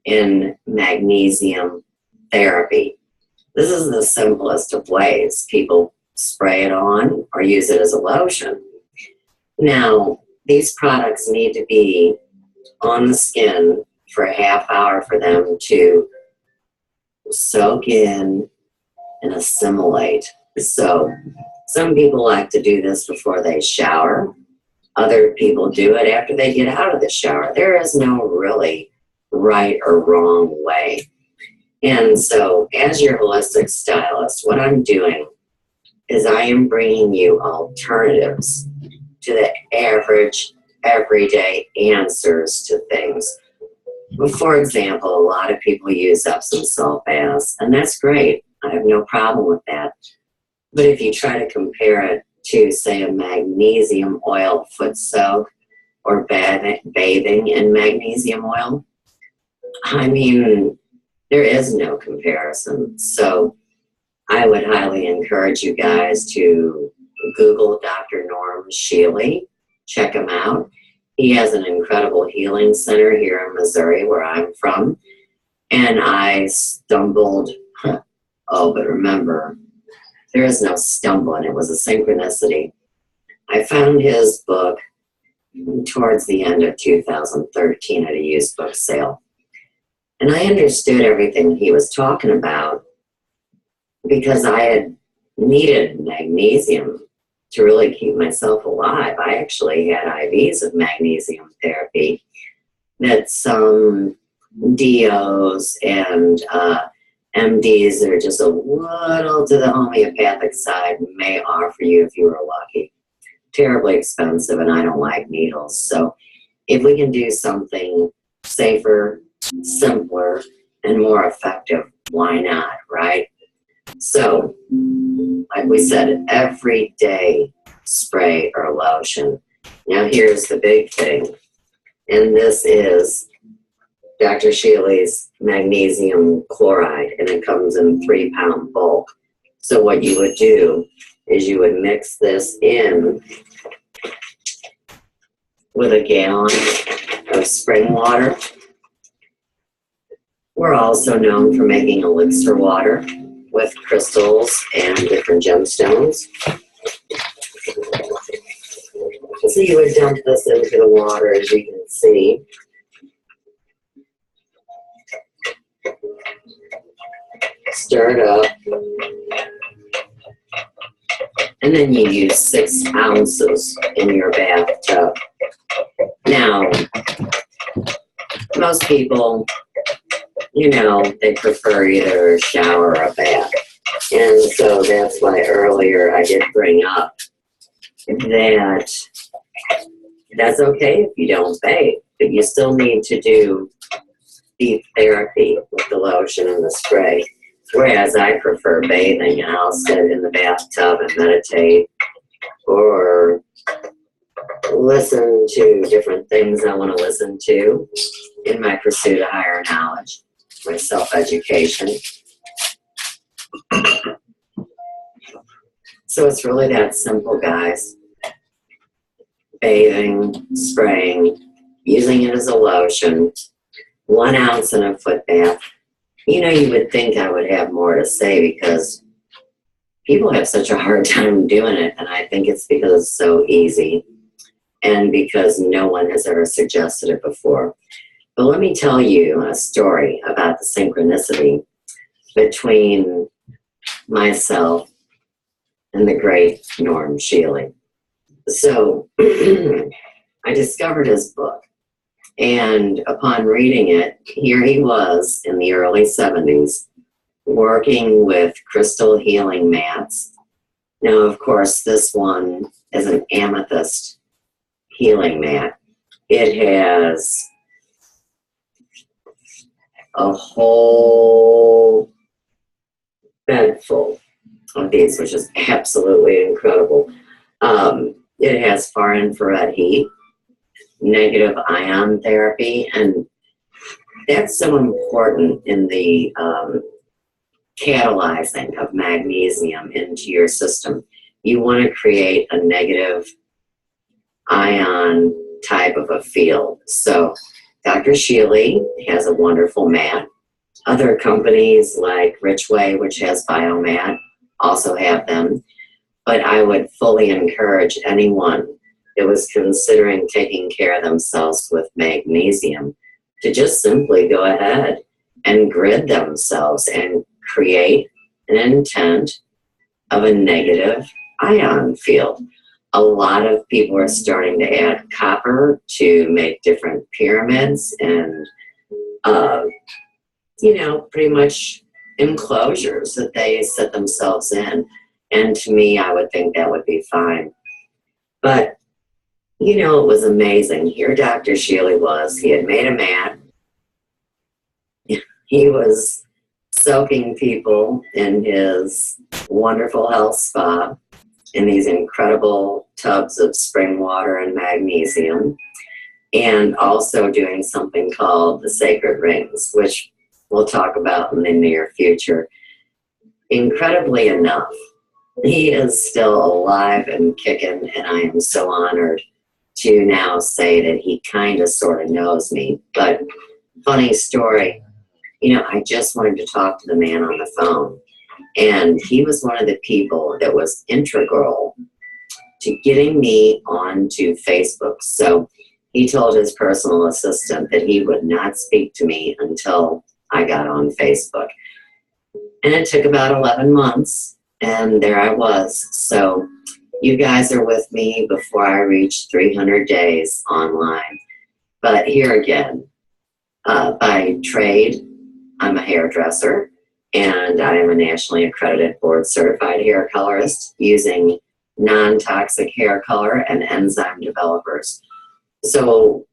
in magnesium therapy. This is the simplest of ways. People spray it on or use it as a lotion. Now, these products need to be on the skin for a half hour for them to soak in and assimilate. So some people like to do this before they shower. Other people do it after they get out of the shower. There is no really right or wrong way. And so as your holistic stylist, what I'm doing is I am bringing you alternatives to the average, everyday answers to things. For example, a lot of people use Epsom salt baths, and that's great. I have no problem with that. But if you try to compare it to, say, a magnesium oil foot soak or bathing in magnesium oil, I mean, there is no comparison. So I would highly encourage you guys to Google Dr. Norm Shealy. Check him out. He has an incredible healing center here in Missouri, where I'm from. And I stumbled, oh, but remember, there is no stumbling. It was a synchronicity. I found his book towards the end of 2013 at a used book sale. And I understood everything he was talking about because I had needed magnesium to really keep myself alive. I actually had IVs of magnesium therapy that some DOs and MDs that are just a little to the homeopathic side may offer you if you were lucky. Terribly expensive, and I don't like needles. So if we can do something safer, simpler, and more effective, why not, right? So, like we said, every day spray or lotion. Now here's the big thing, and this is Dr. Shealy's magnesium chloride, and it comes in 3-pound bulk. So what you would do is you would mix this in with a gallon of spring water, We're also known for making elixir water with crystals and different gemstones. So you would dump this into the water, as you can see. Stir it up. And then you use 6 ounces in your bathtub. Now, most people, you know, they prefer either a shower or a bath. And so that's why earlier I did bring up that that's okay if you don't bathe, but you still need to do deep therapy with the lotion and the spray. Whereas I prefer bathing, and I'll sit in the bathtub and meditate or listen to different things I want to listen to in my pursuit of higher knowledge, my self-education. So it's really that simple, guys. Bathing, spraying, using it as a lotion, 1 ounce in a foot bath. You know, you would think I would have more to say because people have such a hard time doing it, and I think it's because it's so easy and because no one has ever suggested it before. But let me tell you a story about the synchronicity between myself and the great Norm Shealy. So I discovered his book. And upon reading it, here he was in the early 70s working with crystal healing mats. Now, of course, this one is an amethyst healing mat. It has a whole bed full of these, which is absolutely incredible. It has far infrared heat, negative ion therapy, and that's so important in the catalyzing of magnesium into your system. You want to create a negative ion type of a field. So Dr. Shealy has a wonderful mat. Other companies like Richway, which has Biomat, also have them. But I would fully encourage anyone that was considering taking care of themselves with magnesium to just simply go ahead and grid themselves and create an intent of a negative ion field. A lot of people are starting to add copper to make different pyramids and, you know, pretty much enclosures that they set themselves in. And to me, I would think that would be fine. But, you know, it was amazing. Here Dr. Shealy was. He had made a mat. He was soaking people in his wonderful health spa in these incredible tubs of spring water and magnesium, and also doing something called the sacred rings, which we'll talk about in the near future. Incredibly enough, he is still alive and kicking, and I am so honored to now say that he kind of sort of knows me. But funny story, you know, I just wanted to talk to the man on the phone, and he was one of the people that was integral to getting me onto Facebook. So he told his personal assistant that he would not speak to me until I got on Facebook. And it took about 11 months, and there I was. So you guys are with me before I reach 300 days online. But here again, by trade, I'm a hairdresser, and I am a nationally accredited board certified hair colorist using non-toxic hair color and enzyme developers. So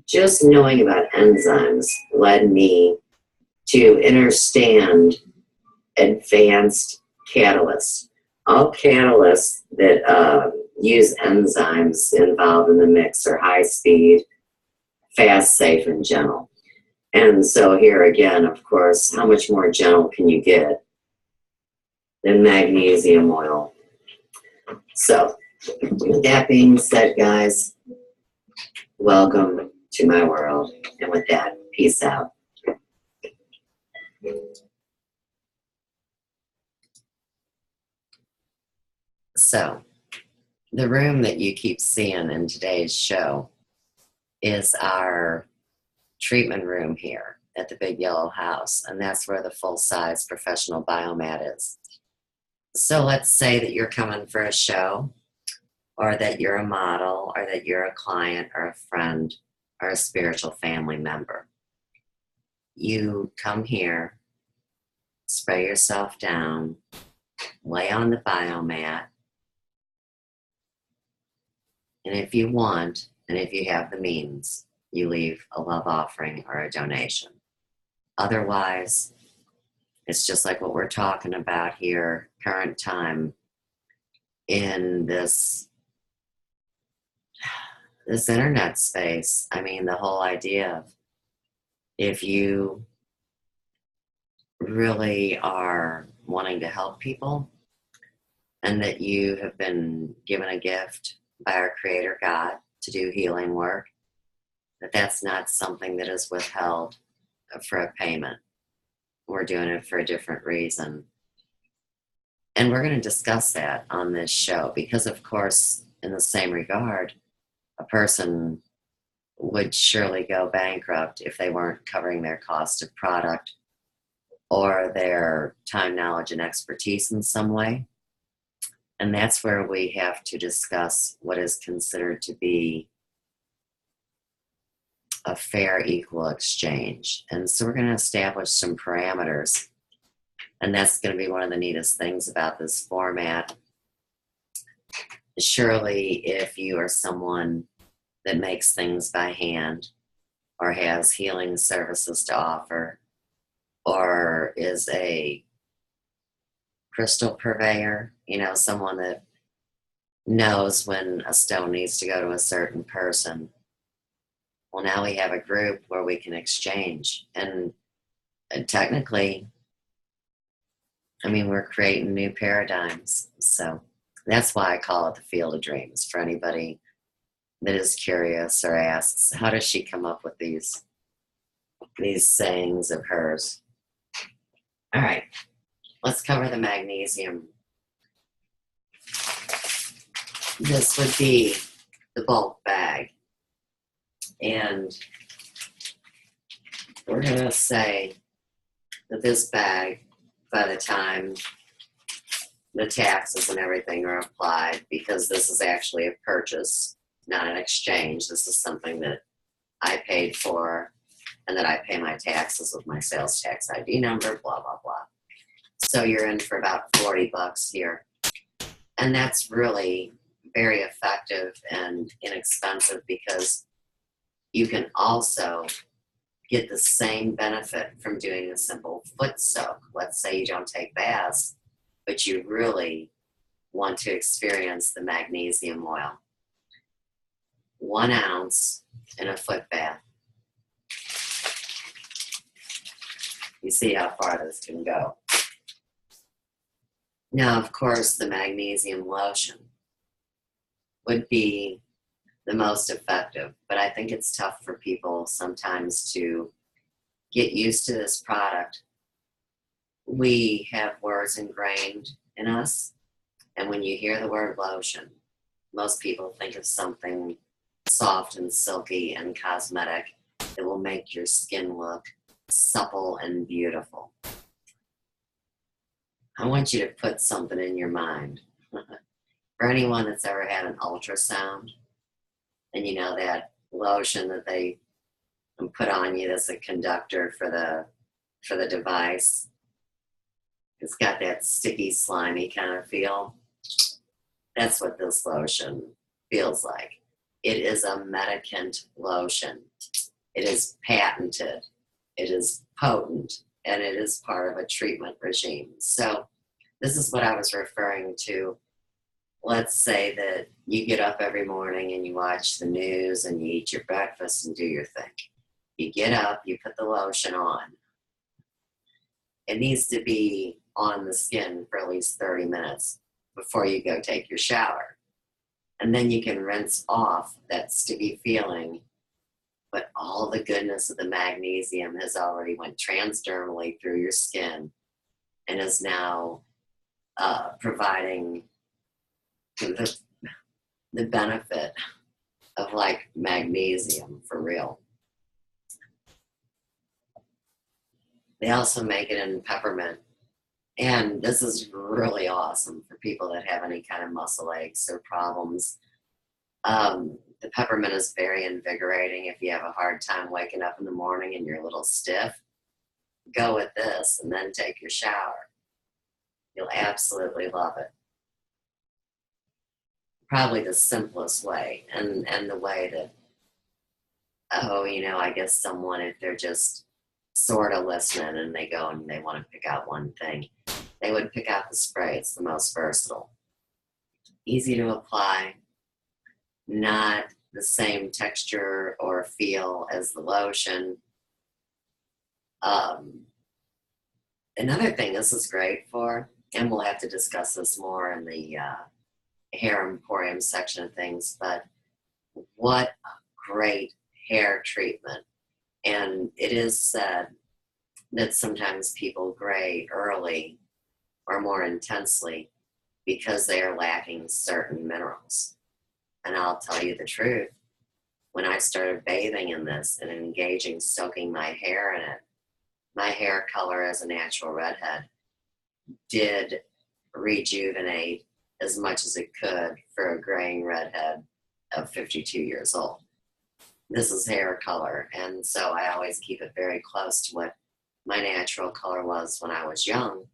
just knowing about enzymes led me to understand advanced catalysts. All catalysts that use enzymes involved in the mix are high speed, fast, safe, and gentle. And so here again, of course, how much more gentle can you get than magnesium oil? So with that being said, guys, welcome to my world. And with that, peace out. So, the room that you keep seeing in today's show is our treatment room here at the Big Yellow House, and that's where the full-size professional biomat is. So let's say that you're coming for a show, or that you're a model, or that you're a client, or a friend, or a spiritual family member. You come here, spray yourself down, lay on the biomat, and if you want, and if you have the means, you leave a love offering or a donation. Otherwise, it's just like what we're talking about here, current time, in this internet space. I mean, the whole idea of, if you really are wanting to help people, and that you have been given a gift by our Creator God to do healing work, that's not something that is withheld for a payment. We're doing it for a different reason. And we're going to discuss that on this show because, of course, in the same regard, a person would surely go bankrupt if they weren't covering their cost of product or their time, knowledge, and expertise in some way. And that's where we have to discuss what is considered to be a fair, equal exchange. And so we're going to establish some parameters. And that's going to be one of the neatest things about this format. Surely, if you are someone that makes things by hand, or has healing services to offer, or is a crystal purveyor, someone that knows when a stone needs to go to a certain person, well, now we have a group where we can exchange. And technically, we're creating new paradigms. So that's why I call it the Field of Dreams, for anybody that is curious or asks, how does she come up with these sayings of hers? All right, let's cover the magnesium. This would be the bulk bag. And we're going to say that this bag, by the time the taxes and everything are applied, because this is actually a purchase, not an exchange. This is something that I paid for and that I pay my taxes with my sales tax ID number, blah, blah, blah. So you're in for about $40 here. And that's really very effective and inexpensive, because you can also get the same benefit from doing a simple foot soak. Let's say you don't take baths, but you really want to experience the magnesium oil. 1 ounce in a foot bath. You see how far this can go. Now, of course, the magnesium lotion would be the most effective, but I think it's tough for people sometimes to get used to this product. We have words ingrained in us, and when you hear the word lotion, most people think of something soft and silky and cosmetic that will make your skin look supple and beautiful. I want you to put something in your mind. For anyone that's ever had an ultrasound, and that lotion that they put on you as a conductor for the device, it's got that sticky, slimy kind of feel. That's what this lotion feels like. It is a medicant lotion. It is patented. It is potent, and it is part of a treatment regime. So this is what I was referring to. Let's say that you get up every morning and you watch the news and you eat your breakfast and do your thing. You get up, you put the lotion on. It needs to be on the skin for at least 30 minutes before you go take your shower. And then you can rinse off that sticky feeling but all the goodness of the magnesium has already went transdermally through your skin and is now providing the benefit of like magnesium for real. They also make it in peppermint. And this is really awesome for people that have any kind of muscle aches or problems. The peppermint is very invigorating. If you have a hard time waking up in the morning and you're a little stiff, go with this and then take your shower. You'll absolutely love it. Probably the simplest way, and the way that, I guess someone, if they're just sort of listening and they go and they want to pick out one thing, they would pick out the spray. It's the most versatile. Easy to apply, not the same texture or feel as the lotion. Another thing this is great for, and we'll have to discuss this more in the hair emporium section of things, but what a great hair treatment. And it is said that sometimes people gray early or more intensely because they are lacking certain minerals. And I'll tell you the truth, when I started bathing in this and engaging, soaking my hair in it, my hair color as a natural redhead did rejuvenate as much as it could for a graying redhead of 52 years old. This is hair color, and so I always keep it very close to what my natural color was when I was young.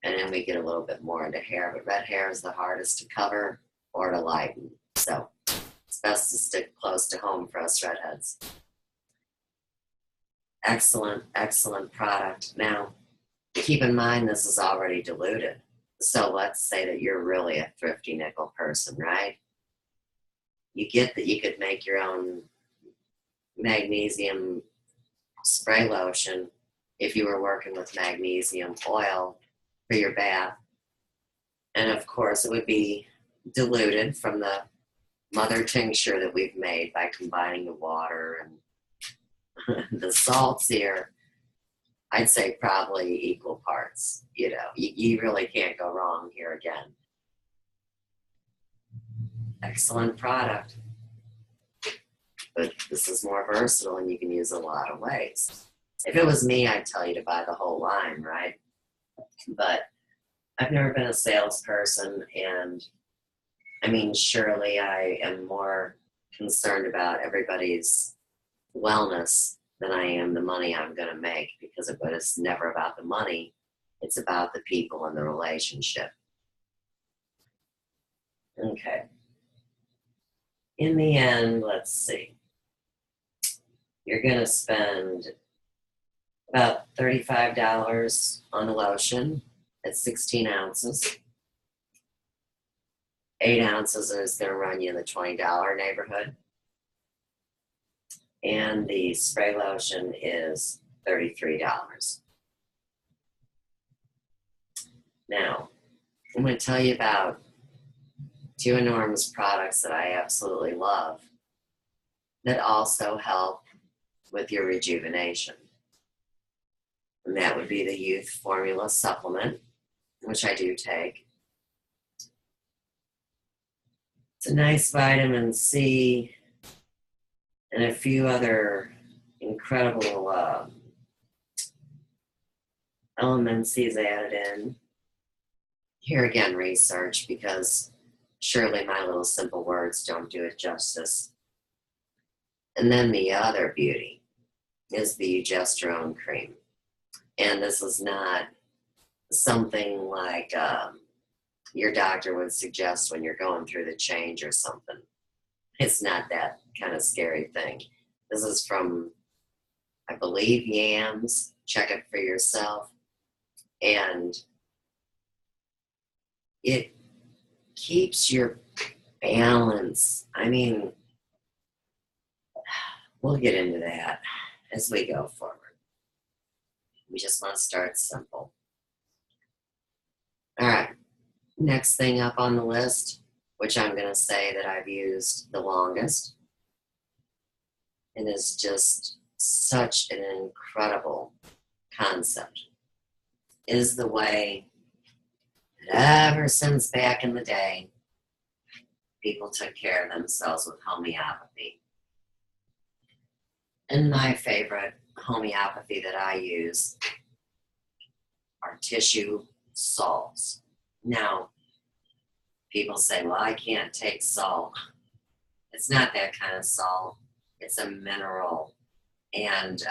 And then we get a little bit more into hair, but red hair is the hardest to cover or to lighten. So it's best to stick close to home for us redheads. Excellent, excellent product. Now, keep in mind this is already diluted. So let's say that you're really a thrifty nickel person, right? You get that you could make your own magnesium spray lotion if you were working with magnesium oil for your bath. And of course, it would be diluted from the mother tincture that we've made by combining the water and the salts here. I'd say probably equal parts. You really can't go wrong here again. Excellent product. But this is more versatile and you can use it a lot of ways. If it was me, I'd tell you to buy the whole line, right? But I've never been a salesperson, and I mean, surely I am more concerned about everybody's wellness than I am the money I'm going to make, because it's never about the money. It's about the people and the relationship. Okay. In the end, let's see. You're going to spend about $35 on a lotion at 16 ounces. 8 ounces is going to run you in the $20 neighborhood. And the spray lotion is $33. Now, I'm going to tell you about two enormous products that I absolutely love that also help with your rejuvenation. And that would be the Youth Formula Supplement, which I do take. It's a nice vitamin C and a few other incredible elements he's added in. Here again, research, because surely my little simple words don't do it justice. And then the other beauty is the eugesterone cream. And this is not something like your doctor would suggest when you're going through the change or something. It's not that kind of scary thing. This is from, I believe, Yams. Check it for yourself. And it keeps your balance. I mean, we'll get into that as we go forward. We just want to start simple. All right. Next thing up on the list, which I'm going to say that I've used the longest, It is just such an incredible concept. It is the way that ever since back in the day, people took care of themselves with homeopathy. And my favorite homeopathy that I use are tissue salts. Now, people say, well, I can't take salt. It's not that kind of salt. It's a mineral. And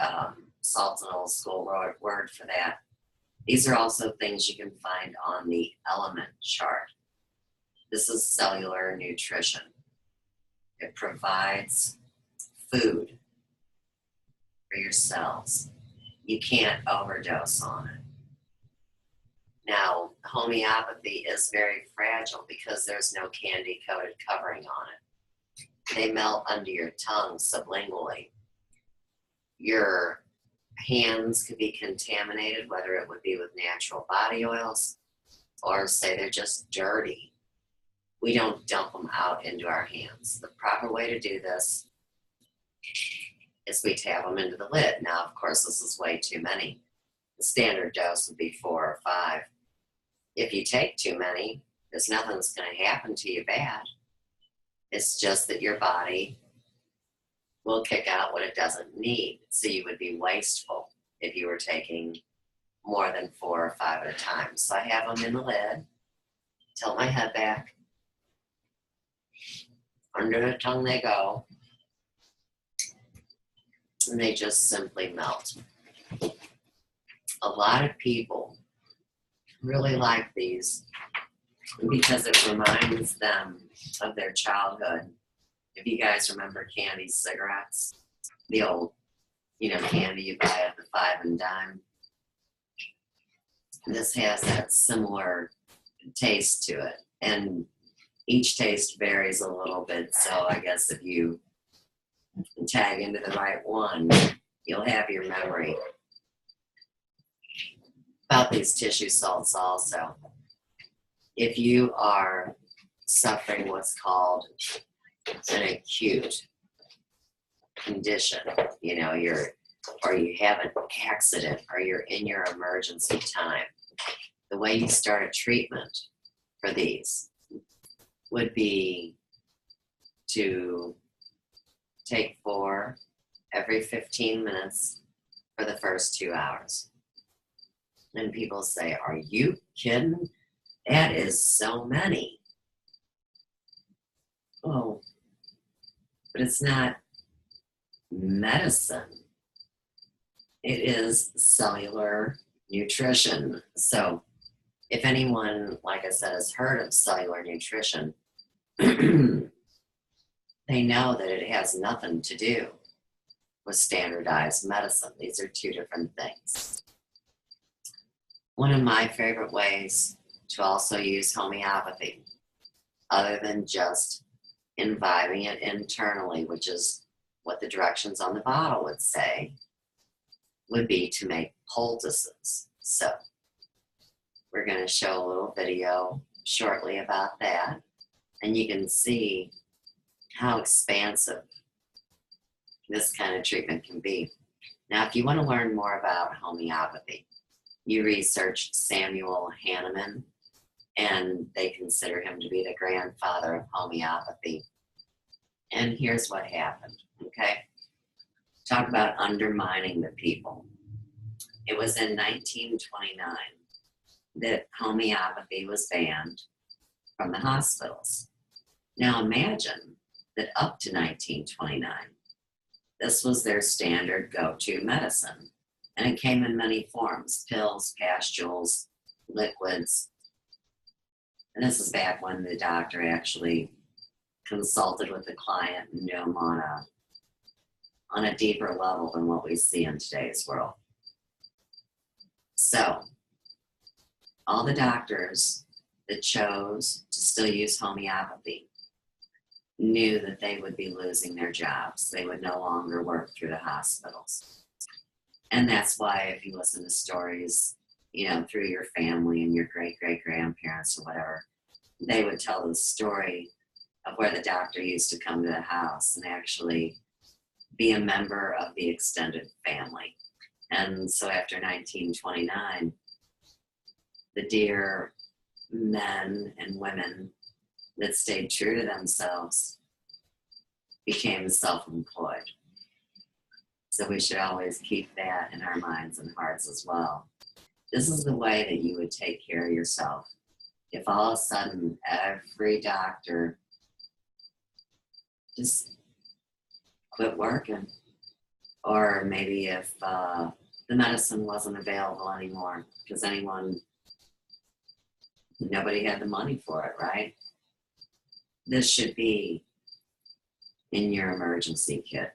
salt's an old school word for that. These are also things you can find on the element chart. This is cellular nutrition. It provides food for your cells. You can't overdose on it. Now, homeopathy is very fragile because there's no candy-coated covering on it. They melt under your tongue sublingually. Your hands could be contaminated, whether it would be with natural body oils or say they're just dirty. We don't dump them out into our hands. The proper way to do this is we tab them into the lid. Now, of course, this is way too many. The standard dose would be 4 or 5. If you take too many, there's nothing that's going to happen to you bad. It's just that your body will kick out what it doesn't need. So you would be wasteful if you were taking more than 4 or 5 at a time. So I have them in the lid, tilt my head back, under the tongue they go, and they just simply melt. A lot of people really like these because it reminds them of their childhood. If you guys remember candy cigarettes, the old, candy you buy at the 5 and dime. This has that similar taste to it. And each taste varies a little bit. So I guess if you tag into the right one, you'll have your memory. About these tissue salts also. If you are suffering what's called an acute condition, or you have an accident, or you're in your emergency time, the way you start a treatment for these would be to take 4 every 15 minutes for the first 2 hours. And people say, are you kidding? That is so many. Oh, but it's not medicine. It is cellular nutrition. So if anyone, like I said, has heard of cellular nutrition, they know that it has nothing to do with standardized medicine. These are 2 different things. One of my favorite ways to also use homeopathy, other than just imbibing it internally, which is what the directions on the bottle would say, would be to make poultices. So we're going to show a little video shortly about that, and you can see how expansive this kind of treatment can be. Now, if you want to learn more about homeopathy, you research Samuel Hahnemann, and they consider him to be the grandfather of homeopathy. And here's what happened, okay? Talk about undermining the people. It was in 1929 that homeopathy was banned from the hospitals. Now imagine that up to 1929, this was their standard go-to medicine. And it came in many forms: pills, pastules, liquids. And this is back when the doctor actually consulted with the client and knew them on a deeper level than what we see in today's world. So all the doctors that chose to still use homeopathy knew that they would be losing their jobs. They would no longer work through the hospitals. And that's why if you listen to stories, through your family and your great-great-grandparents or whatever, they would tell the story of where the doctor used to come to the house and actually be a member of the extended family. And so after 1929, the dear men and women that stayed true to themselves became self-employed. So we should always keep that in our minds and hearts as well. This is the way that you would take care of yourself. If all of a sudden every doctor just quit working, or maybe if the medicine wasn't available anymore because nobody had the money for it, right? This should be in your emergency kit.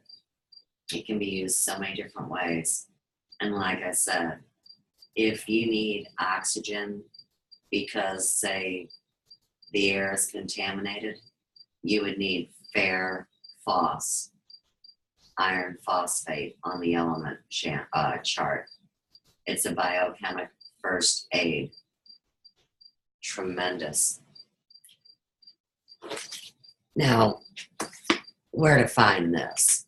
It can be used so many different ways. And like I said, if you need oxygen because, say, the air is contaminated, you would need FAIR-FOSS, iron phosphate, on the element chart. It's a biochemical first aid. Tremendous. Now, where to find this?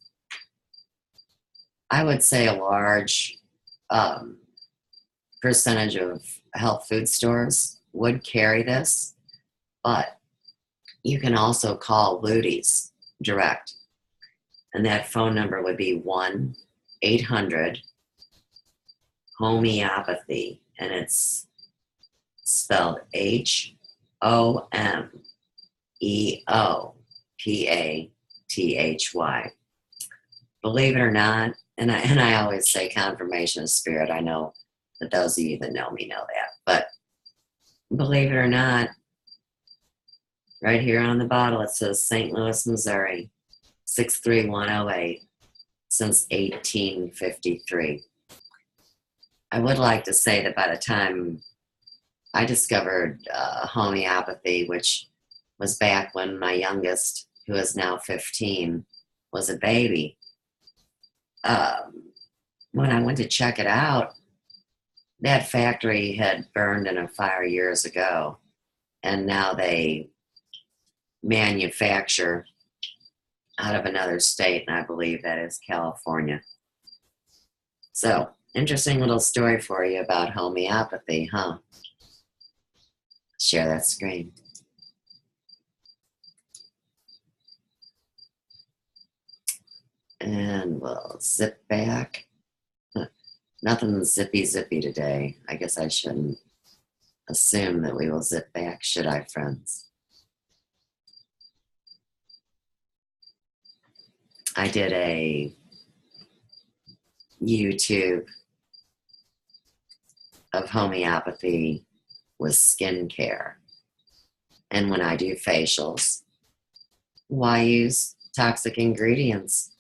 I would say a large percentage of health food stores would carry this, but you can also call Ludy's direct. And that phone number would be 1-800-HOMEOPATHY, and it's spelled HOMEOPATHY. Believe it or not, and I always say confirmation of spirit. I know that those of you that know me know that. But believe it or not, right here on the bottle it says St. Louis, Missouri, 63108, since 1853. I would like to say that by the time I discovered homeopathy, which was back when my youngest, who is now 15, was a baby, when I went to check it out, that factory had burned in a fire years ago, and now they manufacture out of another state, and I believe that is California. So, interesting little story for you about homeopathy, huh? Share that screen. And we'll zip back. Nothing zippy today. I guess I shouldn't assume that we will zip back, should I, friends? I did a YouTube of homeopathy with skincare. And when I do facials, why use toxic ingredients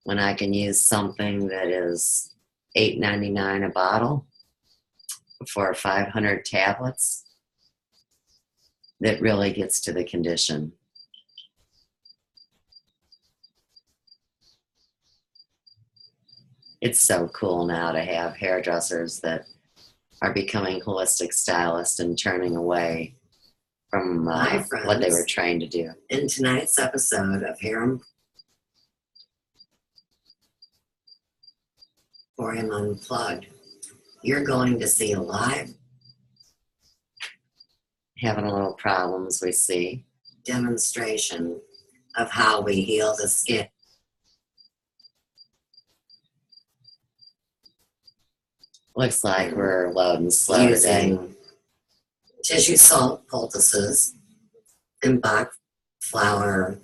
when I can use something that is $8.99 a bottle for 500 tablets that really gets to the condition? It's so cool now to have hairdressers that are becoming holistic stylists and turning away from what they were trained to do. In tonight's episode of Emporium Unplugged, you're going to see a live, having a little problems, we see, demonstration of how we heal the skin. Looks like we're loading slow today. Tissue salt poultices and Bach Flower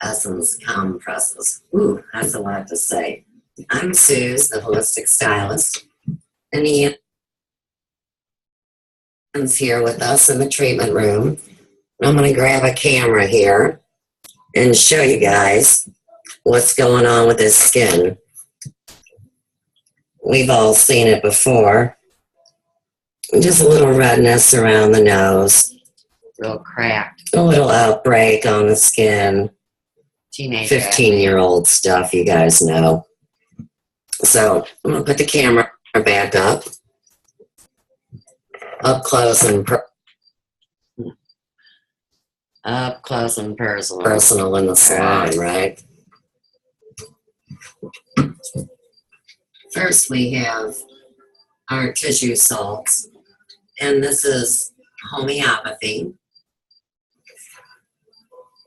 Essence compresses. Ooh, that's a lot to say. I'm Suze, the holistic stylist, and Ian's here with us in the treatment room. I'm going to grab a camera here and show you guys what's going on with his skin. We've all seen it before. Just a little redness around the nose. A little cracked. A little outbreak on the skin. Teenage 15-year-old stuff, you guys know. So I'm going to put the camera back up. Up close and personal in the salon, right? First, we have our tissue salts, and this is homeopathy.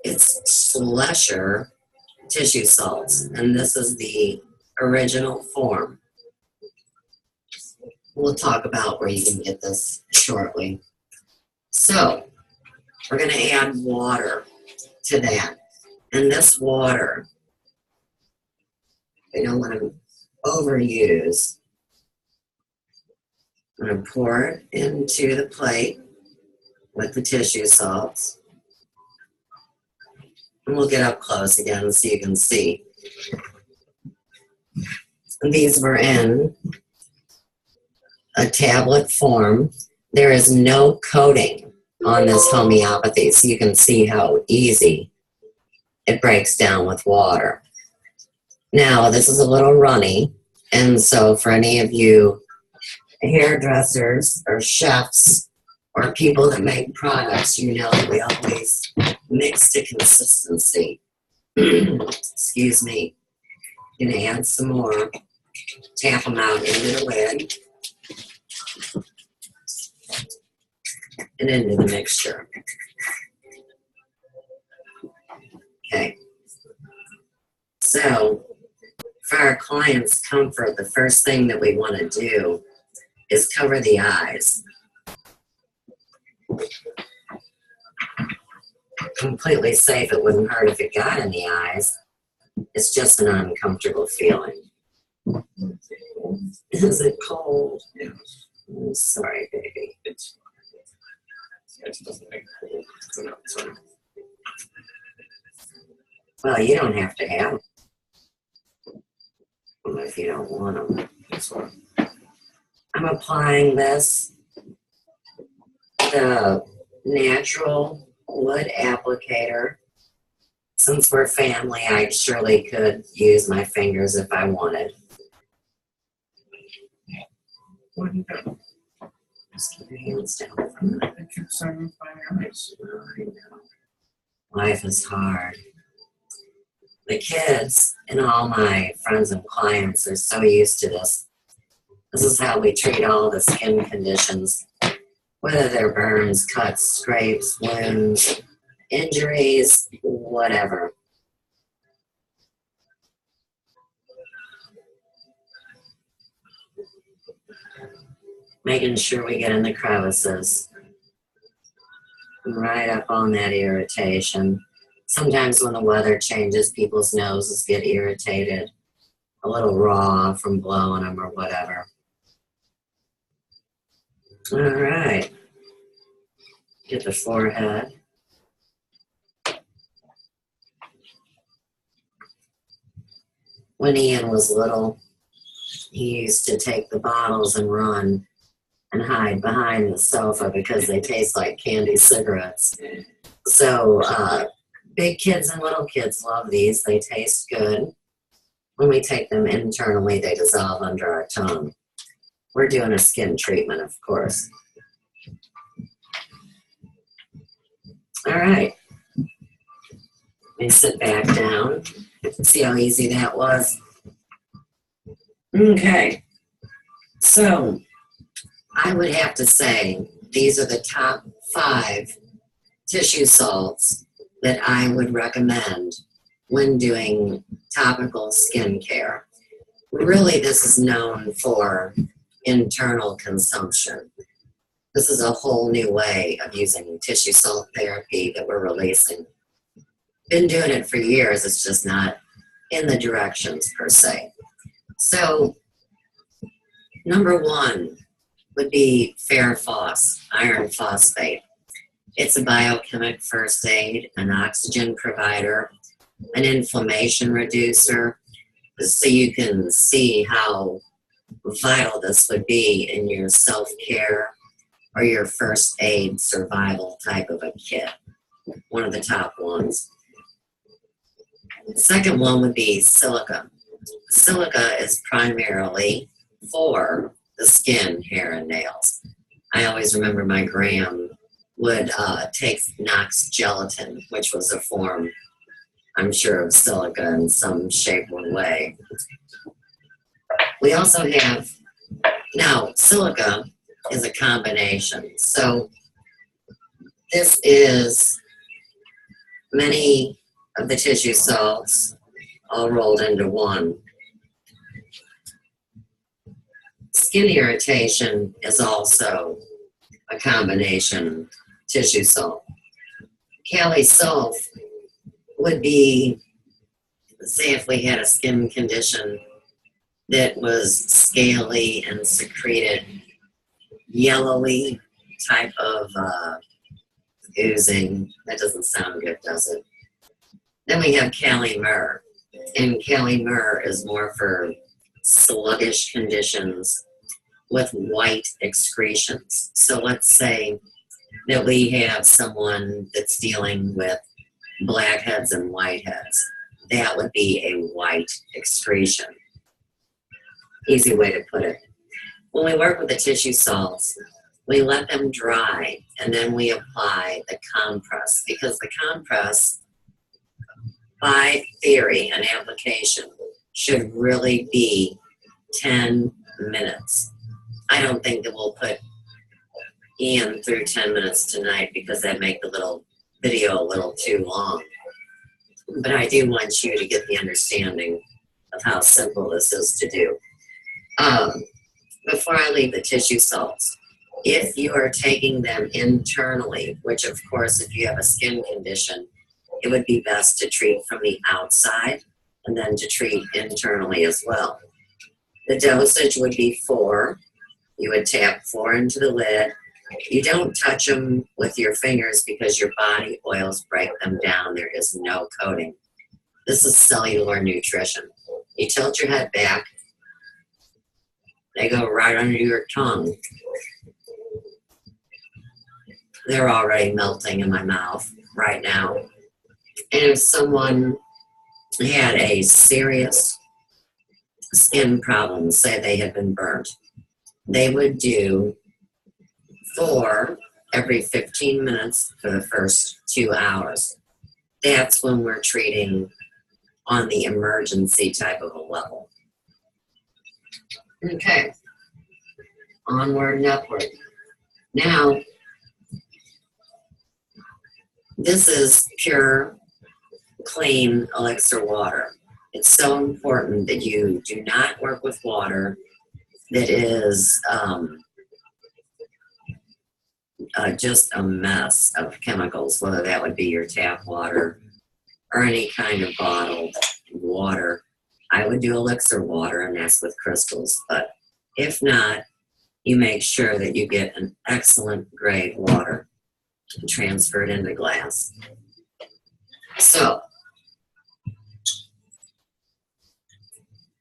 It's Schlescher tissue salts, and this is the original form. We'll talk about where you can get this shortly. So, we're going to add water to that. And this water, I don't want to overuse. I'm going to pour it into the plate with the tissue salts. And we'll get up close again so you can see. And these were in a tablet form. There is no coating on this homeopathy, so you can see how easy it breaks down with water. Now, this is a little runny, and so for any of you hairdressers or chefs or people that make products, you know that we always mix to consistency. Excuse me. I'm going to add some more. Tap them out into the lid and into the mixture. Okay. So, for our clients' comfort, the first thing that we want to do is cover the eyes. Completely safe, it wouldn't hurt if it got in the eyes. It's just an uncomfortable feeling. Is it cold? Yeah. I'm sorry, baby. It doesn't make cold. No, sorry. Well, you don't have to have them if you don't want them. That's fine. I'm applying this, the natural wood applicator. Since we're family, I surely could use my fingers if I wanted. What do you got? Just keep your hands down. I keep saying my eyes. I know. Life is hard. The kids and all my friends and clients are so used to this. This is how we treat all the skin conditions, whether they're burns, cuts, scrapes, wounds, injuries, whatever. Making sure we get in the crevices. Right up on that irritation. Sometimes when the weather changes, people's noses get irritated, a little raw from blowing them or whatever. All right. Get the forehead. When Ian was little, he used to take the bottles and run and hide behind the sofa because they taste like candy cigarettes. So big kids and little kids love these. They taste good. When we take them internally, they dissolve under our tongue. We're doing a skin treatment, of course. All right. Let me sit back down. See how easy that was? Okay. So, I would have to say these are the top 5 tissue salts that I would recommend when doing topical skincare. Really, this is known for internal consumption. This is a whole new way of using tissue salt therapy that we're releasing. Been doing it for years, it's just not in the directions per se. So, number 1 would be ferrofos, iron phosphate. It's a biochemic first aid, an oxygen provider, an inflammation reducer, so you can see how vital this would be in your self-care or your first aid survival type of a kit. One of the top ones. The second one would be silica. Silica is primarily for the skin, hair, and nails. I always remember my gram would take Knox gelatin, which was a form I'm sure, of silica in some shape or way. We also have, now, silica is a combination. So this is many of the tissue salts all rolled into one. Skin irritation is also a combination tissue salt. Kali sulf would be, say, if we had a skin condition that was scaly and secreted yellowy type of oozing. That doesn't sound good, does it? Then we have Kali myrrh, and Kali myrrh is more for sluggish conditions with white excretions. So let's say that we have someone that's dealing with blackheads and whiteheads. That would be a white excretion. Easy way to put it. When we work with the tissue salts, we let them dry and then we apply the compress, because the compress, by theory and application, should really be 10 minutes. I don't think that we'll put Ian through 10 minutes tonight because that'd make the little video a little too long. But I do want you to get the understanding of how simple this is to do. Before I leave the tissue salts, if you are taking them internally, which of course if you have a skin condition, it would be best to treat from the outside and then to treat internally as well. The dosage would be 4. You would tap 4 into the lid. You don't touch them with your fingers because your body oils break them down. There is no coating. This is cellular nutrition. You tilt your head back. They go right under your tongue. They're already melting in my mouth right now. And if someone had a serious skin problem, say they had been burnt, they would do 4 every 15 minutes for the first 2 hours. That's when we're treating on the emergency type of a level. Okay, onward and upward. Now, this is pure, clean elixir water. It's so important that you do not work with water that is just a mess of chemicals, whether that would be your tap water or any kind of bottled water. I would do elixir water, and that's with crystals, but if not, you make sure that you get an excellent grade water and transfer it into glass. So,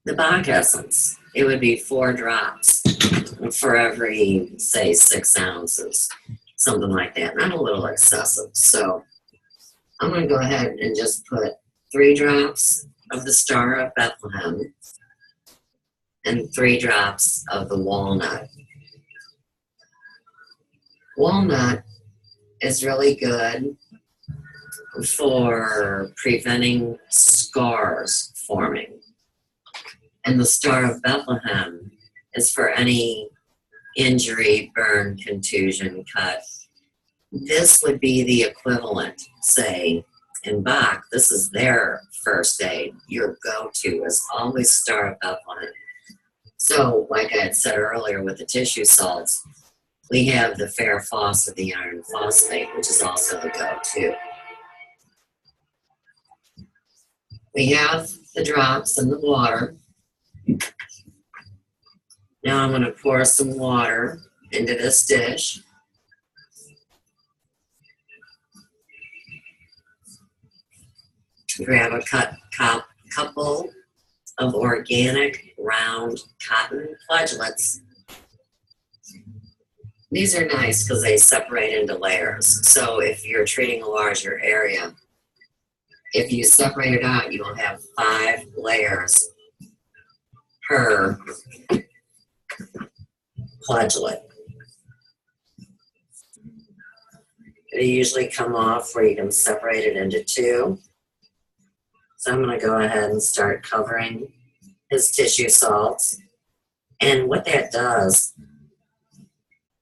the Bach essence, it would be 4 drops for every, say, 6 ounces, something like that. Not a little excessive. So I'm going to go ahead and just put 3 drops of the Star of Bethlehem and 3 drops of the walnut. Walnut is really good for preventing scars forming. And the Star of Bethlehem is for any injury, burn, contusion, cut. This would be the equivalent, say, in Bach, this is their first aid. Your go-to is always Star of Bethlehem. So, like I had said earlier with the tissue salts, we have the ferrous of the iron phosphate, which is also the go-to. We have the drops in the water. Now I'm going to pour some water into this dish. Grab a couple of organic round cotton flageolets. These are nice because they separate into layers. So if you're treating a larger area, if you separate it out, you will have 5 layers per flageolet. They usually come off where you can separate it into 2. So I'm going to go ahead and start covering his tissue salts. And what that does,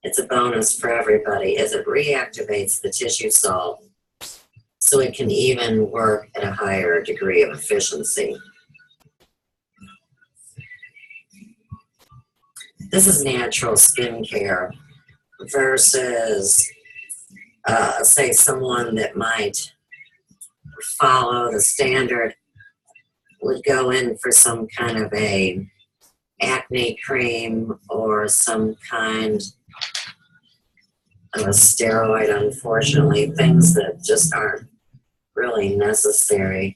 it's a bonus for everybody, is it reactivates the tissue salt so it can even work at a higher degree of efficiency. This is natural skincare versus, say, someone that might follow the standard would go in for some kind of a acne cream or some kind of a steroid, unfortunately, things that just aren't really necessary.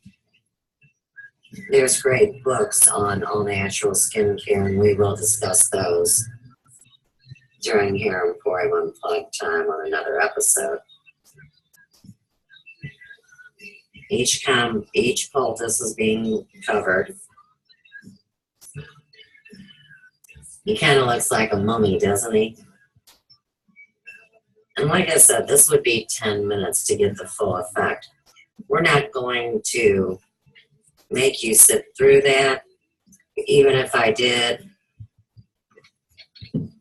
There's great books on all natural skincare, and we will discuss those during Hair Emporium Unplugged time on another episode. Each poultice is being covered. He kind of looks like a mummy, doesn't he? And like I said, this would be 10 minutes to get the full effect. We're not going to make you sit through that. Even if I did,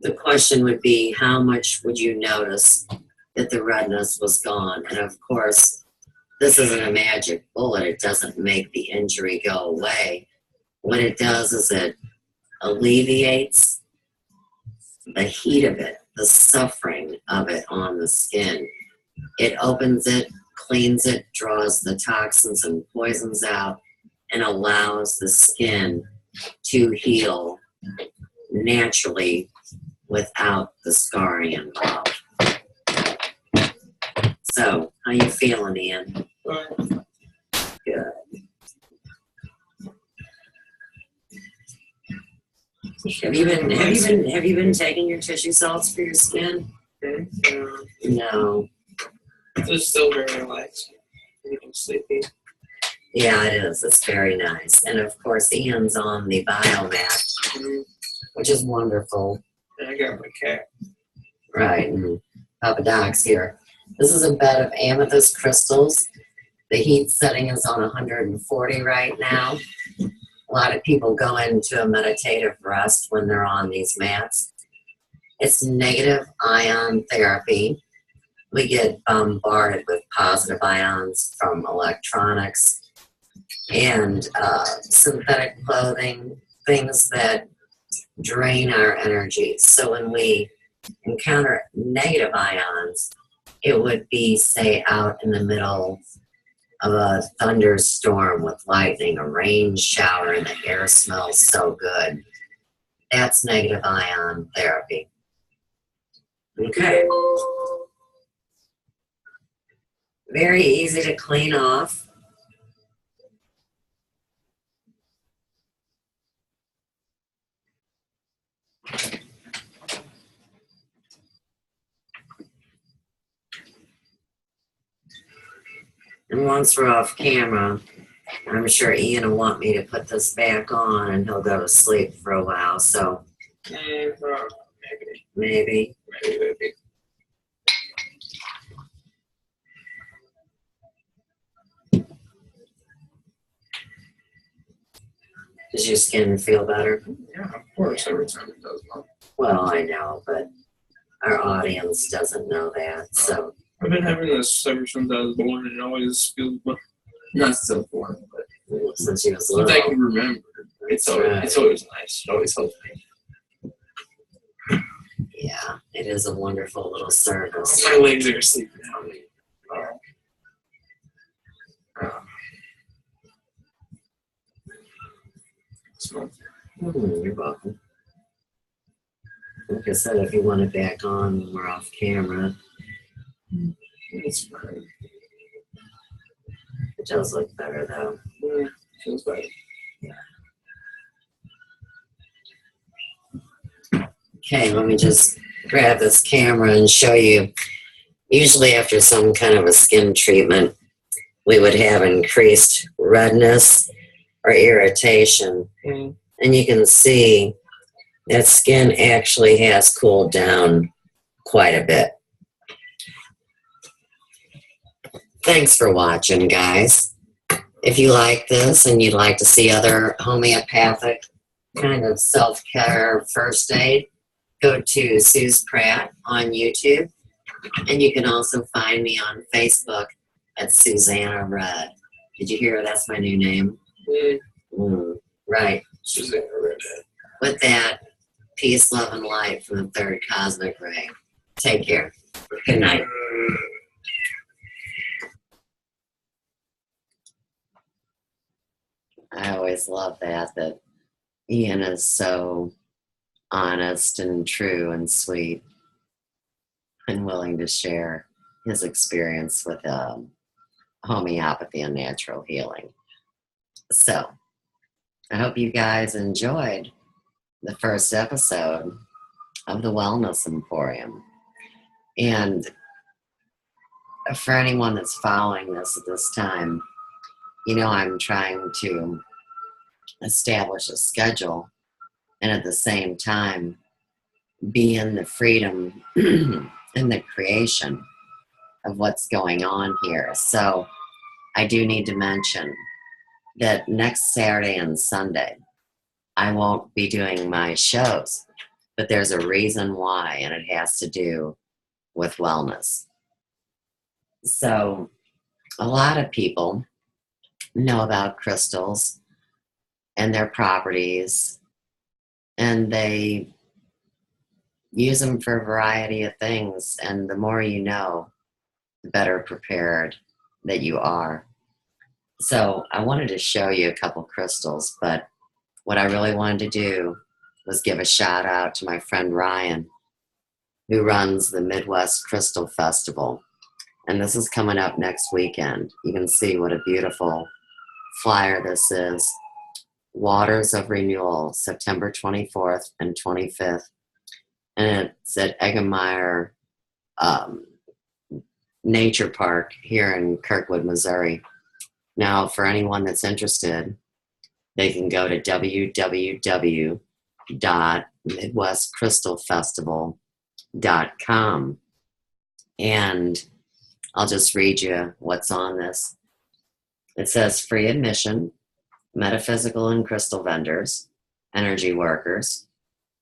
the question would be, how much would you notice that the redness was gone? And of course, this isn't a magic bullet. It doesn't make the injury go away. What it does is it alleviates the heat of it, the suffering of it on the skin. It opens it, cleans it, draws the toxins and poisons out, and allows the skin to heal naturally without the scarring involved. So, how you feeling, Ian? Good. Have you been taking your tissue salts for your skin? No. It's still very relaxing. You can sleepy. Yeah, it is. It's very nice. And of course, Ian's on the biomat, which is wonderful. And I got my cat. Right. And Papa Doc's here. This is a bed of amethyst crystals. The heat setting is on 140 right now. A lot of people go into a meditative rest when they're on these mats. It's negative ion therapy. We get bombarded with positive ions from electronics and synthetic clothing, things that drain our energy. So when we encounter negative ions, it would be, say, out in the middle of a thunderstorm with lightning, a rain shower, and the air smells so good. That's negative ion therapy. Okay. Very easy to clean off. And once we're off camera, I'm sure Ian will want me to put this back on and he'll go to sleep for a while, so maybe. Does your skin feel better? Yeah, of course, every time it does one. Well, I know, but our audience doesn't know that, so. I've been having this ever since I was born, and it always feels not so born, but Since you was since little. I can remember, it's always nice. It always helps me. Yeah, it is a wonderful little service. My legs are asleep now. You're welcome. Like I said, if you want it back on when we're off camera, It's fine. it does look better though. Yeah, feels better. Okay, let me just grab this camera and show you. Usually after some kind of a skin treatment, we would have increased redness or irritation. Mm. And you can see that skin actually has cooled down quite a bit. Thanks for watching, guys. if you like this and you'd like to see other homeopathic kind of self-care first aid, go to Sue's Pratt on YouTube. And you can also find me on Facebook at Susanna Rudd. Did you hear that's my new name? Right. Susanna Rudd. With that, peace, love, and light from the third cosmic ray. Take care. Good night. I always love that Ian is so honest and true and sweet and willing to share his experience with homeopathy and natural healing. So, I hope you guys enjoyed the first episode of the Wellness Emporium. And for anyone that's following this at this time, you know I'm trying to establish a schedule and at the same time be in the freedom and the creation of what's going on here. So I do need to mention that next Saturday and Sunday, I won't be doing my shows, but there's a reason why, and it has to do with wellness. So a lot of people know about crystals and their properties, and they use them for a variety of things, and the more you know, the better prepared that you are. So I wanted to show you a couple crystals, but what I really wanted to do was give a shout out to my friend Ryan, who runs the Midwest Crystal Festival. And this is coming up next weekend. You can see what a beautiful flyer this is. Waters of Renewal, September 24th and 25th. And it's at Eggemeyer Nature Park here in Kirkwood, Missouri. Now, for anyone that's interested, they can go to www.midwestcrystalfestival.com. And I'll just read you what's on this. It says free admission, metaphysical and crystal vendors, energy workers,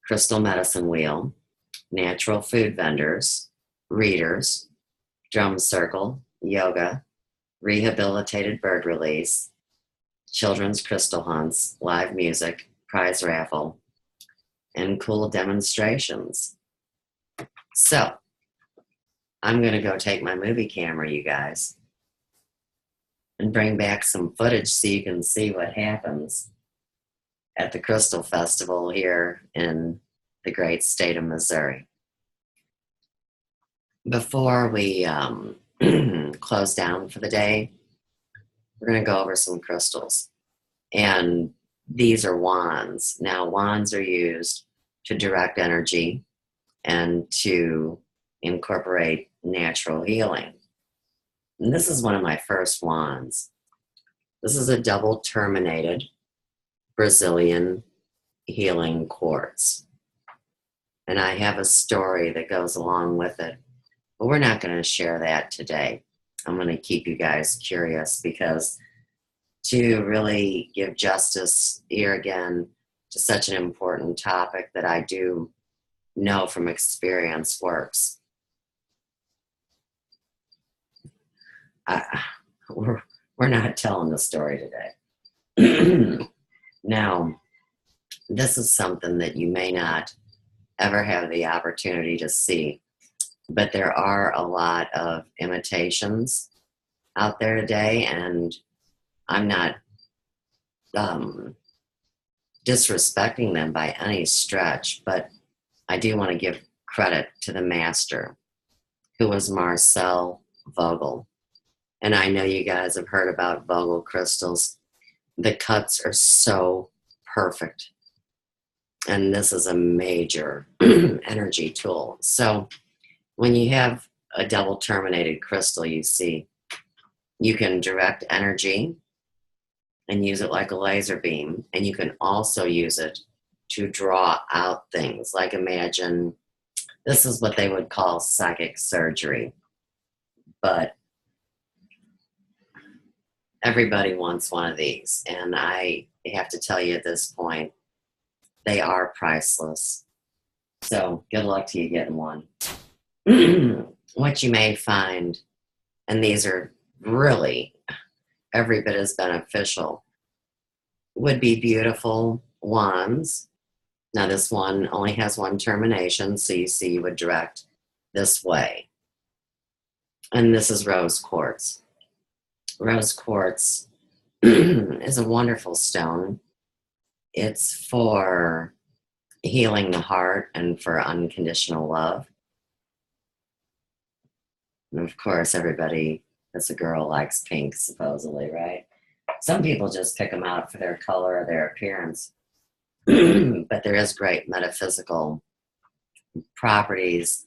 crystal medicine wheel, natural food vendors, readers, drum circle, yoga, rehabilitated bird release, children's crystal hunts, live music, prize raffle, and cool demonstrations. So, I'm going to go take my movie camera, you guys, and bring back some footage so you can see what happens at the Crystal Festival here in the great state of Missouri. Before we close down for the day, we're going to go over some crystals. And these are wands. Now, wands are used to direct energy and to incorporate natural healing. And this is one of my first wands. This is a double terminated Brazilian healing quartz. And I have a story that goes along with it. But we're not going to share that today. I'm going to keep you guys curious because to really give justice here again to such an important topic that I do know from experience works. We're not telling the story today. Now, this is something that you may not ever have the opportunity to see, but there are a lot of imitations out there today, and I'm not disrespecting them by any stretch, but I do want to give credit to the master, who was Marcel Vogel. And I know you guys have heard about Vogel crystals. The cuts are so perfect. And this is a major energy tool. So when you have a double terminated crystal, you see, you can direct energy and use it like a laser beam. And you can also use it to draw out things. Like imagine, this is what they would call psychic surgery. But everybody wants one of these. And I have to tell you at this point, they are priceless. So good luck to you getting one. What you may find, and these are really every bit as beneficial, would be beautiful wands. Now this one only has one termination, so you see you would direct this way. And this is rose quartz. Rose quartz is a wonderful stone. It's for healing the heart and for unconditional love. And of course, everybody that's a girl likes pink, supposedly, right? Some people just pick them out for their color or their appearance. But there is great metaphysical properties.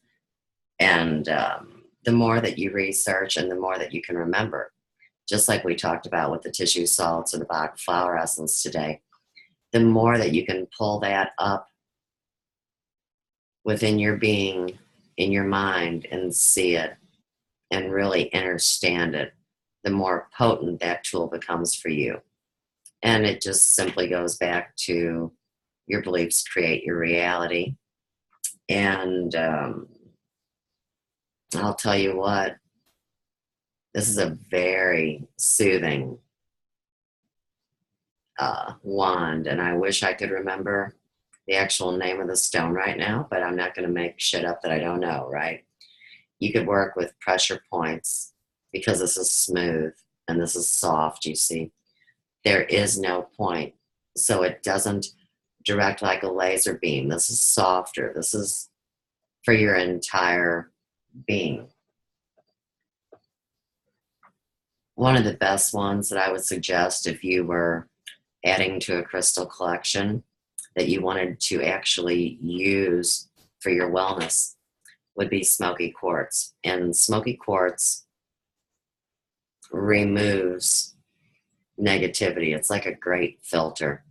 And the more that you research and the more that you can remember, just like we talked about with the tissue salts or the Bach Flower Essence today, the more that you can pull that up within your being, in your mind, and see it and really understand it, the more potent that tool becomes for you. And it just simply goes back to your beliefs create your reality. And I'll tell you what, this is a very soothing wand, and I wish I could remember the actual name of the stone right now, but I'm not going to make shit up that I don't know, right? You could work with pressure points because this is smooth and this is soft, you see. There is no point, so it doesn't direct like a laser beam. This is softer. This is for your entire being. One of the best ones that I would suggest if you were adding to a crystal collection that you wanted to actually use for your wellness would be smoky quartz. And smoky quartz removes negativity. It's like a great filter.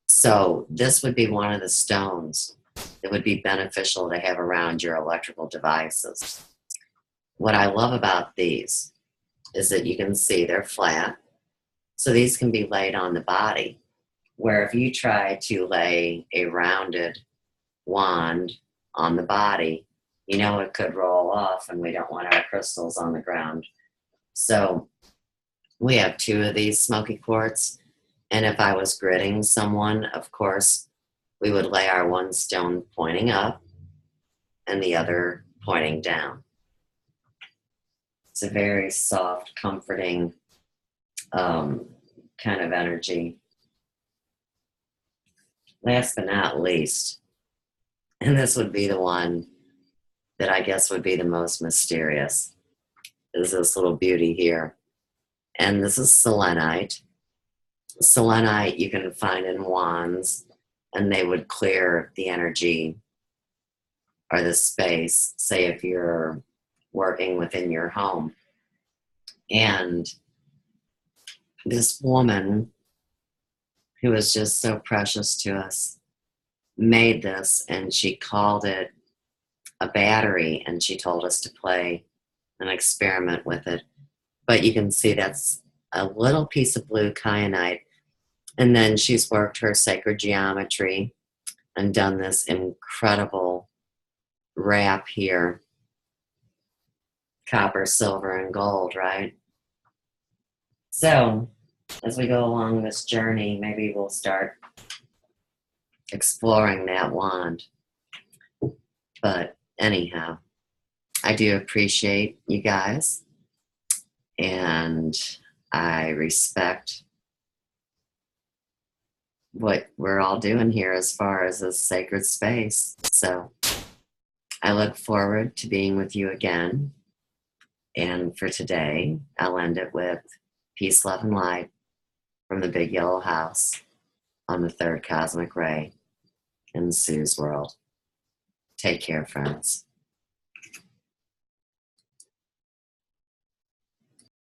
So this would be one of the stones that would be beneficial to have around your electrical devices. What I love about these is that you can see they're flat. So these can be laid on the body, where if you try to lay a rounded wand on the body, you know it could roll off, and we don't want our crystals on the ground. So we have 2 of these smoky quartz, and if I was gridding someone, of course, we would lay our one stone pointing up and the other pointing down. It's a very soft, comforting kind of energy. Last but not least, and this would be the one that I guess would be the most mysterious, is this little beauty here. And this is selenite. Selenite you can find in wands, and they would clear the energy or the space, say if you're working within your home. And this woman, who is just so precious to us, made this, and she called it a battery, and she told us to play an experiment with it. But you can see that's a little piece of blue kyanite, and then she's worked her sacred geometry and done this incredible wrap here, copper, silver, and gold, right? So as we go along this journey, maybe we'll start exploring that wand. But anyhow, I do appreciate you guys, and I respect what we're all doing here as far as a sacred space. So I look forward to being with you again. And for today, I'll end it with peace, love, and light from the big yellow house on the third cosmic ray in Sue's world. Take care, friends.